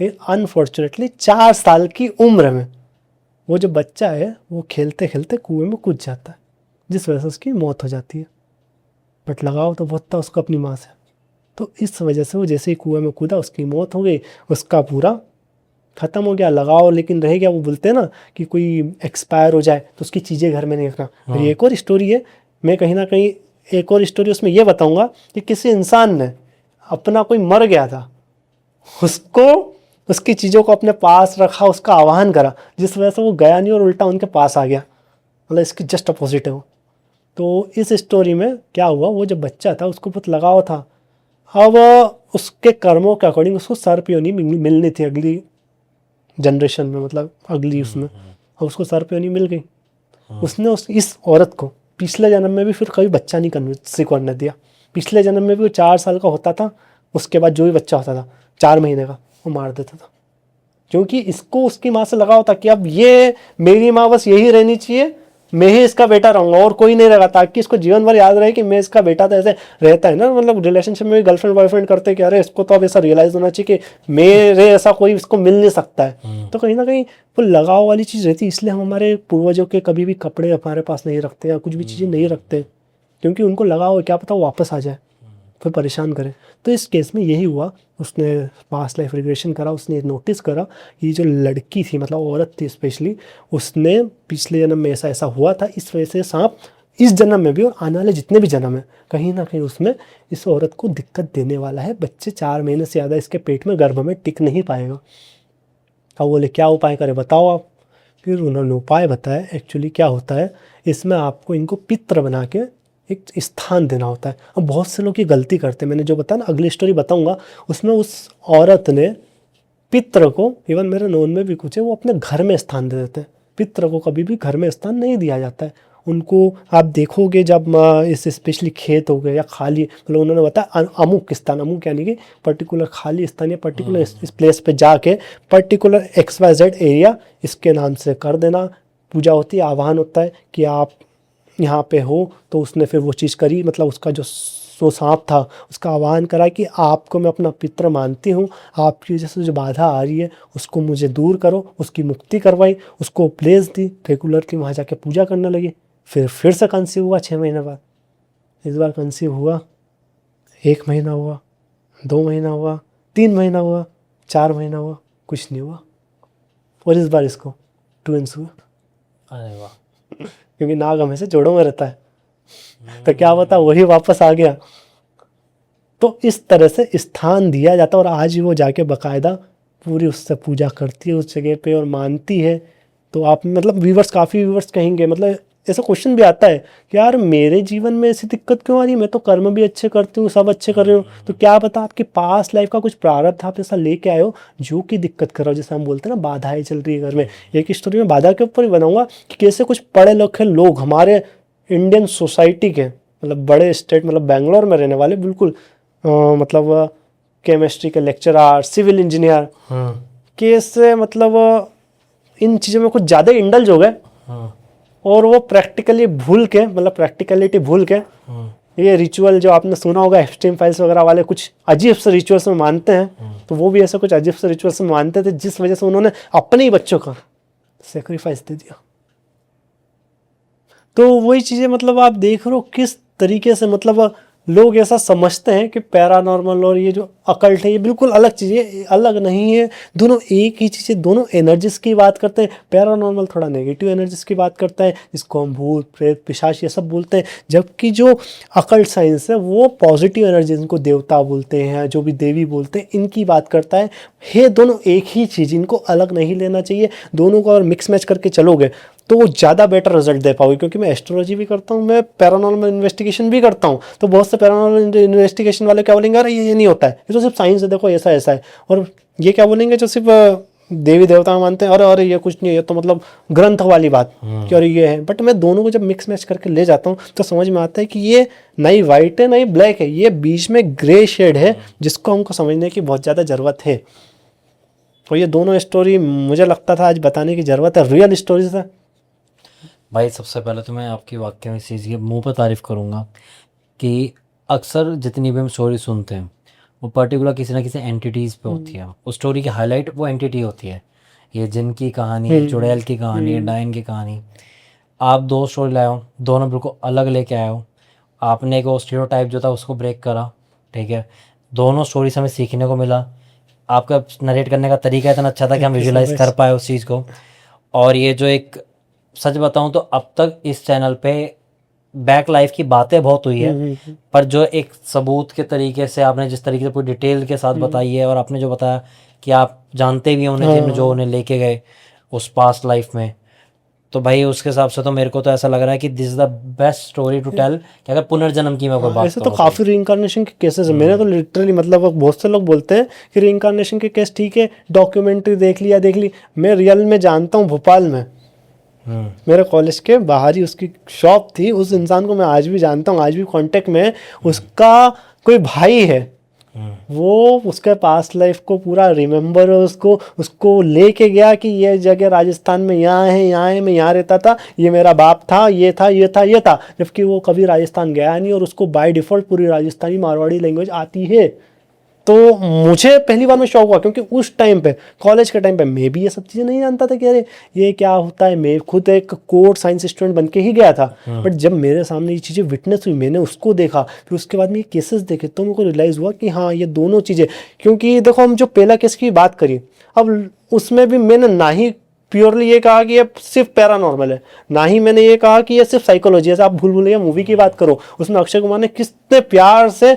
अनफॉर्चुनेटली 4 साल की उम्र में वो जो बच्चा है वो खेलते खेलते कुएं में कूद जाता है, जिस वजह से उसकी मौत हो जाती है। बट लगाव तो बहुत था उसको अपनी माँ से, तो इस वजह से वो जैसे ही कुएं में कूदा उसकी मौत हो गई, उसका पूरा ख़त्म हो गया लगाव। लेकिन रह गया, वो बोलते हैं ना कि कोई एक्सपायर हो जाए तो उसकी चीज़ें घर में नहीं रखना। फिर एक और स्टोरी है, मैं कहीं ना कहीं एक और स्टोरी उसमें ये बताऊंगा कि किसी इंसान ने अपना कोई मर गया था, उसको उसकी चीज़ों को अपने पास रखा, उसका आह्वान करा, जिस वजह से वो गया नहीं और उल्टा उनके पास आ गया। मतलब इसकी जस्ट अपोजिट है वो। तो इस स्टोरी में क्या हुआ, वो जो बच्चा था उसको बहुत लगाव था। अब उसके कर्मों के अकॉर्डिंग उसको सर्पयोनी मिलनी थी अगली जनरेशन में, मतलब अगली उसमें, और उसको सर्पयोनी मिल गई। उसने इस औरत को पिछले जन्म में भी फिर कभी बच्चा नहीं करने दिया। पिछले जन्म में भी वो 4 साल का होता था, उसके बाद जो भी बच्चा होता था 4 महीने का वो मार देता था, क्योंकि इसको उसकी माँ से लगाव था कि अब ये मेरी माँ बस यही रहनी चाहिए, मैं ही इसका बेटा रहूंगा और कोई नहीं रहेगा, ताकि इसको जीवन भर याद रहे कि मैं इसका बेटा। तो ऐसे रहता है ना, मतलब रिलेशनशिप में भी गर्लफ्रेंड बॉयफ्रेंड करते कि अरे इसको तो अब ऐसा रियलाइज होना चाहिए कि मेरे ऐसा कोई इसको मिल नहीं सकता है। तो कहीं ना कहीं वो लगाव वाली चीज़ रहती है। इसलिए हम हमारे पूर्वजों के कभी भी कपड़े हमारे पास नहीं रखते या कुछ भी चीज़ें नहीं रखते, क्योंकि उनको लगाव है, क्या पता वो वापस आ जाए फिर परेशान करे। तो इस केस में यही हुआ, उसने पास्ट लाइफ रिग्रेशन करा, उसने नोटिस करा ये जो लड़की थी, मतलब औरत थी स्पेशली, उसने पिछले जन्म में ऐसा ऐसा हुआ था, इस वजह से सांप इस जन्म में भी और आने वाले जितने भी जन्म है कहीं ना कहीं उसमें इस औरत को दिक्कत देने वाला है। बच्चे 4 महीने से ज़्यादा इसके पेट में गर्भ में टिक नहीं पाएगा। अब बोले क्या उपाय करें बताओ आप। फिर उन्होंने उपाय बताया। एक्चुअली क्या होता है इसमें, आपको इनको पित्र बना के एक स्थान देना होता है। अब बहुत से लोग ये गलती करते हैं, मैंने जो बताया ना, अगली स्टोरी बताऊंगा, उसमें उस औरत ने पित्र को, इवन मेरे नोन में भी कुछ है, वो अपने घर में स्थान दे देते हैं। पित्र को कभी भी घर में स्थान नहीं दिया जाता है। उनको आप देखोगे जब इस स्पेशली खेत हो गए या खाली, मतलब उन्होंने बताया अमुक स्थान, अमुक यानी कि पर्टिकुलर खाली स्थान या पर्टिकुलर इस प्लेस पे जाके पर्टिकुलर XYZ एरिया इसके नाम से कर देना। पूजा होती है, आह्वान होता है कि आप यहाँ पे हो, तो उसने फिर वो चीज़ करी, मतलब उसका जो सांप था उसका आह्वान करा कि आपको मैं अपना पित्र मानती हूँ, आपकी वजह से जो बाधा आ रही है उसको मुझे दूर करो, उसकी मुक्ति करवाई, उसको प्लेस दी, रेगुलरली वहाँ जाके पूजा करने लगी। फिर से कंसीव हुआ 6 महीने बाद। इस बार कंसीव हुआ, 1 महीना हुआ, 2 महीना हुआ, 3 महीना हुआ, 4 महीना हुआ, कुछ नहीं हुआ। और इस बार इसको ट्विंस हुआ। अरे वाह। क्योंकि नाग हमेशा जोड़ों में रहता है, तो क्या पता वही वापस आ गया। तो इस तरह से स्थान दिया जाता है, और आज भी वो जाके बाकायदा पूरी उससे पूजा करती है उस जगह पे और मानती है। तो आप मतलब व्यूवर्स, काफ़ी व्यूवर्स कहेंगे, मतलब ऐसा क्वेश्चन भी आता है कि यार मेरे जीवन में ऐसी दिक्कत क्यों आ रही है, मैं तो कर्म भी अच्छे करती हूँ, सब अच्छे कर रही हूँ, तो क्या पता आपके पास लाइफ का कुछ प्रारब्ध आप ऐसा लेके आए हो जो कि दिक्कत कर रहा हो। जैसे हम बोलते हैं ना, बाधाएं चल रही है घर में। एक स्टोरी में बाधा के ऊपर ही बनाऊंगा कि कैसे कुछ पढ़े लिखे लोग हमारे इंडियन सोसाइटी के, मतलब बड़े स्टेट, मतलब बैंगलोर में रहने वाले, बिल्कुल मतलब केमिस्ट्री के लेक्चरर, सिविल इंजीनियर, कैसे मतलब इन चीज़ों में कुछ ज़्यादा इंडल्ज हो गए और वो प्रैक्टिकली भूल के, मतलब प्रैक्टिकलिटी भूल के, ये रिचुअल जो आपने सुना होगा एप्स्टीन फाइल्स वगैरह वाले, कुछ अजीब से रिचुअल्स में मानते हैं। तो वो भी ऐसे कुछ अजीब से रिचुअल्स में मानते थे जिस वजह से उन्होंने अपने ही बच्चों का सेक्रीफाइस दे दिया। तो वही चीज़ें मतलब आप देख रहे हो किस तरीके से मतलब लोग ऐसा समझते हैं कि पैरानॉर्मल और ये जो अकल्ट है ये बिल्कुल अलग चीज़ है, अलग नहीं है, दोनों एक ही चीज़ है। दोनों एनर्जीज की बात करते हैं। पैरानॉर्मल थोड़ा नेगेटिव एनर्जीज की बात करता है, जिसको हम भूत प्रेत पिशाच ये सब बोलते हैं, जबकि जो अकल्ट साइंस है वो पॉजिटिव एनर्जी, इनको देवता बोलते हैं, जो भी देवी बोलते हैं, इनकी बात करता है। दोनों एक ही चीज़, इनको अलग नहीं लेना चाहिए। दोनों को अगर मिक्स मैच करके चलोगे तो वो ज़्यादा बेटर रिजल्ट दे पाओगे। क्योंकि मैं एस्ट्रोलॉजी भी करता हूँ, मैं पैरानॉर्मल इन्वेस्टिगेशन भी करता हूँ। तो बहुत से पैरानॉर्मल इन्वेस्टिगेशन वाले क्या बोलेंगे, अरे ये नहीं होता है, ये तो सिर्फ साइंस है, देखो ऐसा ऐसा है। और ये क्या बोलेंगे जो सिर्फ देवी देवता मानते हैं, अरे अरे ये कुछ नहीं है, ये तो मतलब ग्रंथ वाली बात कि अरे ये है। बट मैं दोनों को जब मिक्स मैच करके ले जाता हूँ तो समझ में आता है कि ये ना ही वाइट है ना ही ब्लैक है, ये बीच में ग्रे शेड है जिसको हमको समझने की बहुत ज़्यादा ज़रूरत है। और ये दोनों स्टोरी मुझे लगता था आज बताने की ज़रूरत है, रियल स्टोरीज है। भाई सबसे पहले तो मैं आपकी वाक्य में इस चीज़ की मुंह पर तारीफ़ करूँगा कि अक्सर जितनी भी हम स्टोरी सुनते हैं वो पर्टिकुलर किसी ना किसी एंटिटीज़ पे होती है। उस स्टोरी की हाईलाइट वो एंटिटी होती है। ये जिन की कहानी, चुड़ैल की कहानी, डायन की कहानी। आप दो स्टोरी लाए हो, दोनों बिल्कुल अलग लेके आए हो। आपने एक वो स्टीरियोटाइप जो था उसको ब्रेक करा, ठीक है। दोनों स्टोरी से हमें सीखने को मिला। आपका नरेट करने का तरीका इतना अच्छा था कि हम विजुलाइज कर पाए उस चीज़ को। और ये जो एक सच बताऊं तो अब तक इस चैनल पे बैक लाइफ की बातें बहुत हुई है, पर जो एक सबूत के तरीके से आपने जिस तरीके से पूरी डिटेल के साथ बताई है, और आपने जो बताया कि आप जानते भी हैं उन्हें जिन जो उन्हें लेके गए उस पास्ट लाइफ में, तो भाई उसके हिसाब से तो मेरे को तो ऐसा लग रहा है कि this is the best story to tell कि अगर पुनर्जन्म की मैं कोई बात ऐसे तो काफ़ी रीइंकारनेशन के केसेस है। मैंने तो लिटरली मतलब बहुत से लोग बोलते हैं कि रीइंकारनेशन के केस ठीक है, डॉक्यूमेंट्री देख ली। मैं रियल में जानता हूँ, भोपाल में मेरे कॉलेज के बाहर ही उसकी शॉप थी। उस इंसान को मैं आज भी जानता हूँ, आज भी कांटेक्ट में है। उसका कोई भाई है, वो उसके पास लाइफ को पूरा रिमेम्बर, उसको लेके गया कि ये जगह राजस्थान में यहाँ है, मैं यहाँ रहता था, ये मेरा बाप था, ये था, जबकि वो कभी राजस्थान गया नहीं और उसको बाय डिफ़ॉल्ट पूरी राजस्थानी मारवाड़ी लैंग्वेज आती है। तो मुझे पहली बार में शौक हुआ, क्योंकि उस टाइम पे कॉलेज के टाइम पे मैं भी ये सब चीज़ें नहीं जानता था कि अरे ये क्या होता है। मैं खुद एक कोर साइंस स्टूडेंट बन के ही गया था, बट जब मेरे सामने ये चीज़ें विटनेस हुई, मैंने उसको देखा, फिर उसके बाद में ये केसेस देखे, तो मेरे को रियलाइज़ हुआ कि हाँ ये दोनों चीज़ें। क्योंकि देखो हम जो पहला केस की बात करी, अब उसमें भी मैंने ना ही प्योरली ये कहा कि ये सिर्फ पैरानॉर्मल है, ना ही मैंने ये कहा कि ये सिर्फ साइकोलॉजी है। जैसे आप भूल भुलैया मूवी की बात करो, उसमें अक्षय कुमार ने कितने प्यार से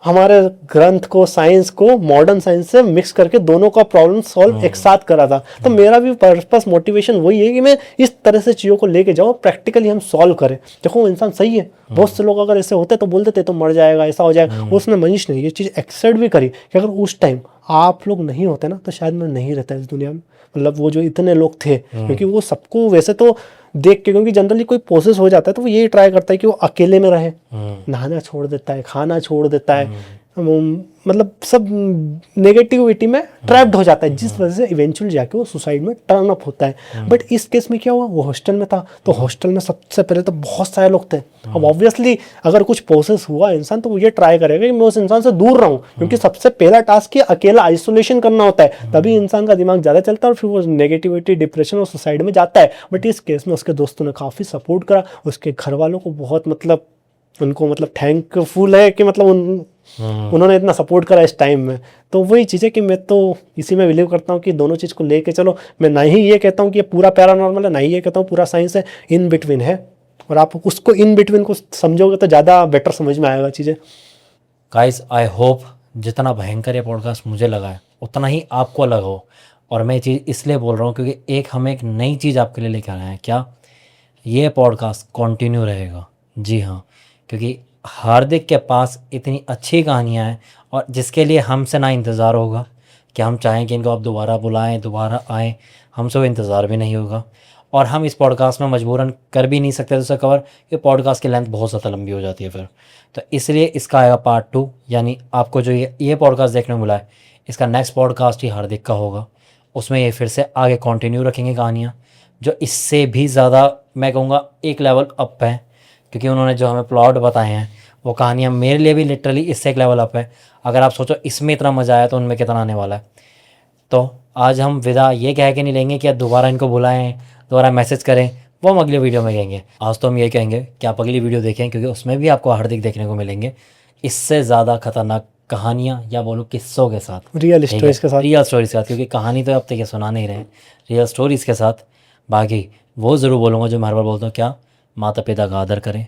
हमारे ग्रंथ को, साइंस को मॉडर्न साइंस से मिक्स करके दोनों का प्रॉब्लम सॉल्व एक साथ करा था। तो मेरा भी पर्पस, मोटिवेशन वही है कि मैं इस तरह से चीज़ों को लेके जाऊँ, प्रैक्टिकली हम सॉल्व करें। देखो वो इंसान सही है, बहुत से लोग अगर ऐसे होते तो बोल देते तो मर जाएगा, ऐसा हो जाएगा। उसने मनीष ने ये चीज़ एक्सेप्ट भी करी कि अगर उस टाइम आप लोग नहीं होते ना तो शायद मैं नहीं रहता इस दुनिया में। मतलब वो जो इतने लोग थे, क्योंकि वो सबको वैसे तो देख के, क्योंकि जनरली कोई पोसेस हो जाता है तो वो यही ट्राई करता है कि वो अकेले में रहे, नहाना छोड़ देता है, खाना छोड़ देता है, मतलब सब नेगेटिविटी में ट्रैप्ड हो जाता है, जिस वजह से इवेंचुअली जाके वो सुसाइड में टर्न अप होता है। बट इस केस में क्या हुआ, वो हॉस्टल में था, तो हॉस्टल में सबसे पहले तो बहुत सारे लोग थे। अब ऑब्वियसली अगर कुछ प्रोसेस हुआ इंसान तो वो ये ट्राई करेगा कि मैं उस इंसान से दूर रहूं, क्योंकि सबसे पहला टास्क ये अकेला आइसोलेशन करना होता है, तभी इंसान का दिमाग ज़्यादा चलता है और फिर वो नेगेटिविटी, डिप्रेशन और सुसाइड में जाता है। बट इस केस में उसके दोस्तों ने काफ़ी सपोर्ट करा, उसके घर वालों को बहुत मतलब उनको मतलब थैंकफुल है कि मतलब उन्होंने इतना सपोर्ट करा इस टाइम में। तो वही चीज़ है कि मैं तो इसी में बिलीव करता हूँ कि दोनों चीज़ को लेके चलो। मैं ना ही ये कहता हूँ कि ये पूरा पैरानॉर्मल है, ना ही ये कहता हूँ पूरा साइंस है, इन बिटवीन है। और आप उसको इन बिटवीन को समझोगे तो ज़्यादा बेटर समझ में आएगा चीज़ें। गाइस आई होप जितना भयंकर ये पॉडकास्ट मुझे लगा है उतना ही आपको लगा हो। और मैं ये चीज़ इसलिए बोल रहा हूँ क्योंकि हम एक नई चीज़ आपके लिए लेकर आए हैं। क्या? ये पॉडकास्ट कंटिन्यू रहेगा। जी हाँ, क्योंकि हार्दिक के पास इतनी अच्छी कहानियाँ हैं और जिसके लिए हमसे ना इंतज़ार होगा कि हम चाहें कि इनको आप दोबारा बुलाएं, दोबारा आएँ, हमसे वो इंतज़ार भी नहीं होगा। और हम इस पॉडकास्ट में मजबूरन कर भी नहीं सकते उसे कवर, ये पॉडकास्ट की लेंथ बहुत ज़्यादा लंबी हो जाती है फिर। तो इसलिए इसका आएगा पार्ट 2, यानी आपको जो ये पॉडकास्ट देखने को मिला है, इसका नेक्स्ट पॉडकास्ट ही हार्दिक का होगा। उसमें ये फिर से आगे कंटिन्यू रखेंगे कहानियाँ, जो इससे भी ज़्यादा मैं कहूँगा एक लेवल अप है, क्योंकि उन्होंने जो हमें प्लॉट बताए हैं वो कहानियाँ मेरे लिए भी लिटरली इससे एक लेवल अप है। अगर आप सोचो इसमें इतना मज़ा आया तो उनमें कितना आने वाला है। तो आज हम विदा ये कह के नहीं लेंगे कि आप दोबारा इनको बुलाएं, दोबारा मैसेज करें, वो हम अगली वीडियो में कहेंगे। आज तो हम ये कहेंगे कि आप अगली वीडियो देखें, क्योंकि उसमें भी आपको हार्दिक देखने को मिलेंगे इससे ज़्यादा खतरनाक कहानियाँ या बोलो किस्सों के साथ, रियल स्टोरीज के साथ। रियल स्टोरीज के साथ, क्योंकि कहानी तो अब तक ये सुना नहीं रहे, रियल स्टोरीज़ के साथ। बाकी वो ज़रूर बोलूँगा जो मैं हर बार बोलता हूँ, क्या माता पिता का आदर करें,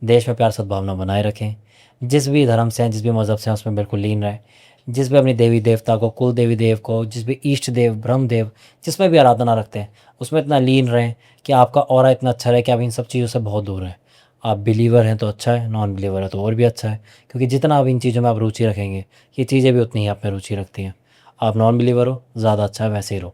देश में प्यार सद्भावना बनाए रखें, जिस भी धर्म से हैं, जिस भी मज़हब से हैं उसमें बिल्कुल लीन रहें, जिस भी अपनी देवी देवता को, कुल देवी देव को, जिस भी इष्ट देव, ब्रह्म देव, जिसमें भी आराधना रखते हैं उसमें इतना लीन रहें कि आपका ऑरा इतना अच्छा रहे कि आप इन सब चीज़ों से बहुत दूर हैं। आप बिलीवर हैं तो अच्छा है, नॉन बिलीवर है तो और भी अच्छा है, क्योंकि जितना आप इन चीज़ों में आप रुचि रखेंगे ये चीज़ें भी उतनी ही आप में रुचि रखती हैं। आप नॉन बिलीवर हो, ज़्यादा अच्छा है, वैसे ही रहो।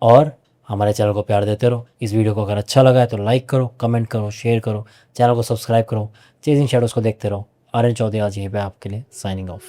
और हमारे चैनल को प्यार देते रहो। इस वीडियो को अगर अच्छा लगा है तो लाइक करो, कमेंट करो, शेयर करो, चैनल को सब्सक्राइब करो, चेजिंग शैडोज़ को देखते रहो। आर्यन चौधरी आज यहीं पे आपके लिए साइनिंग ऑफ।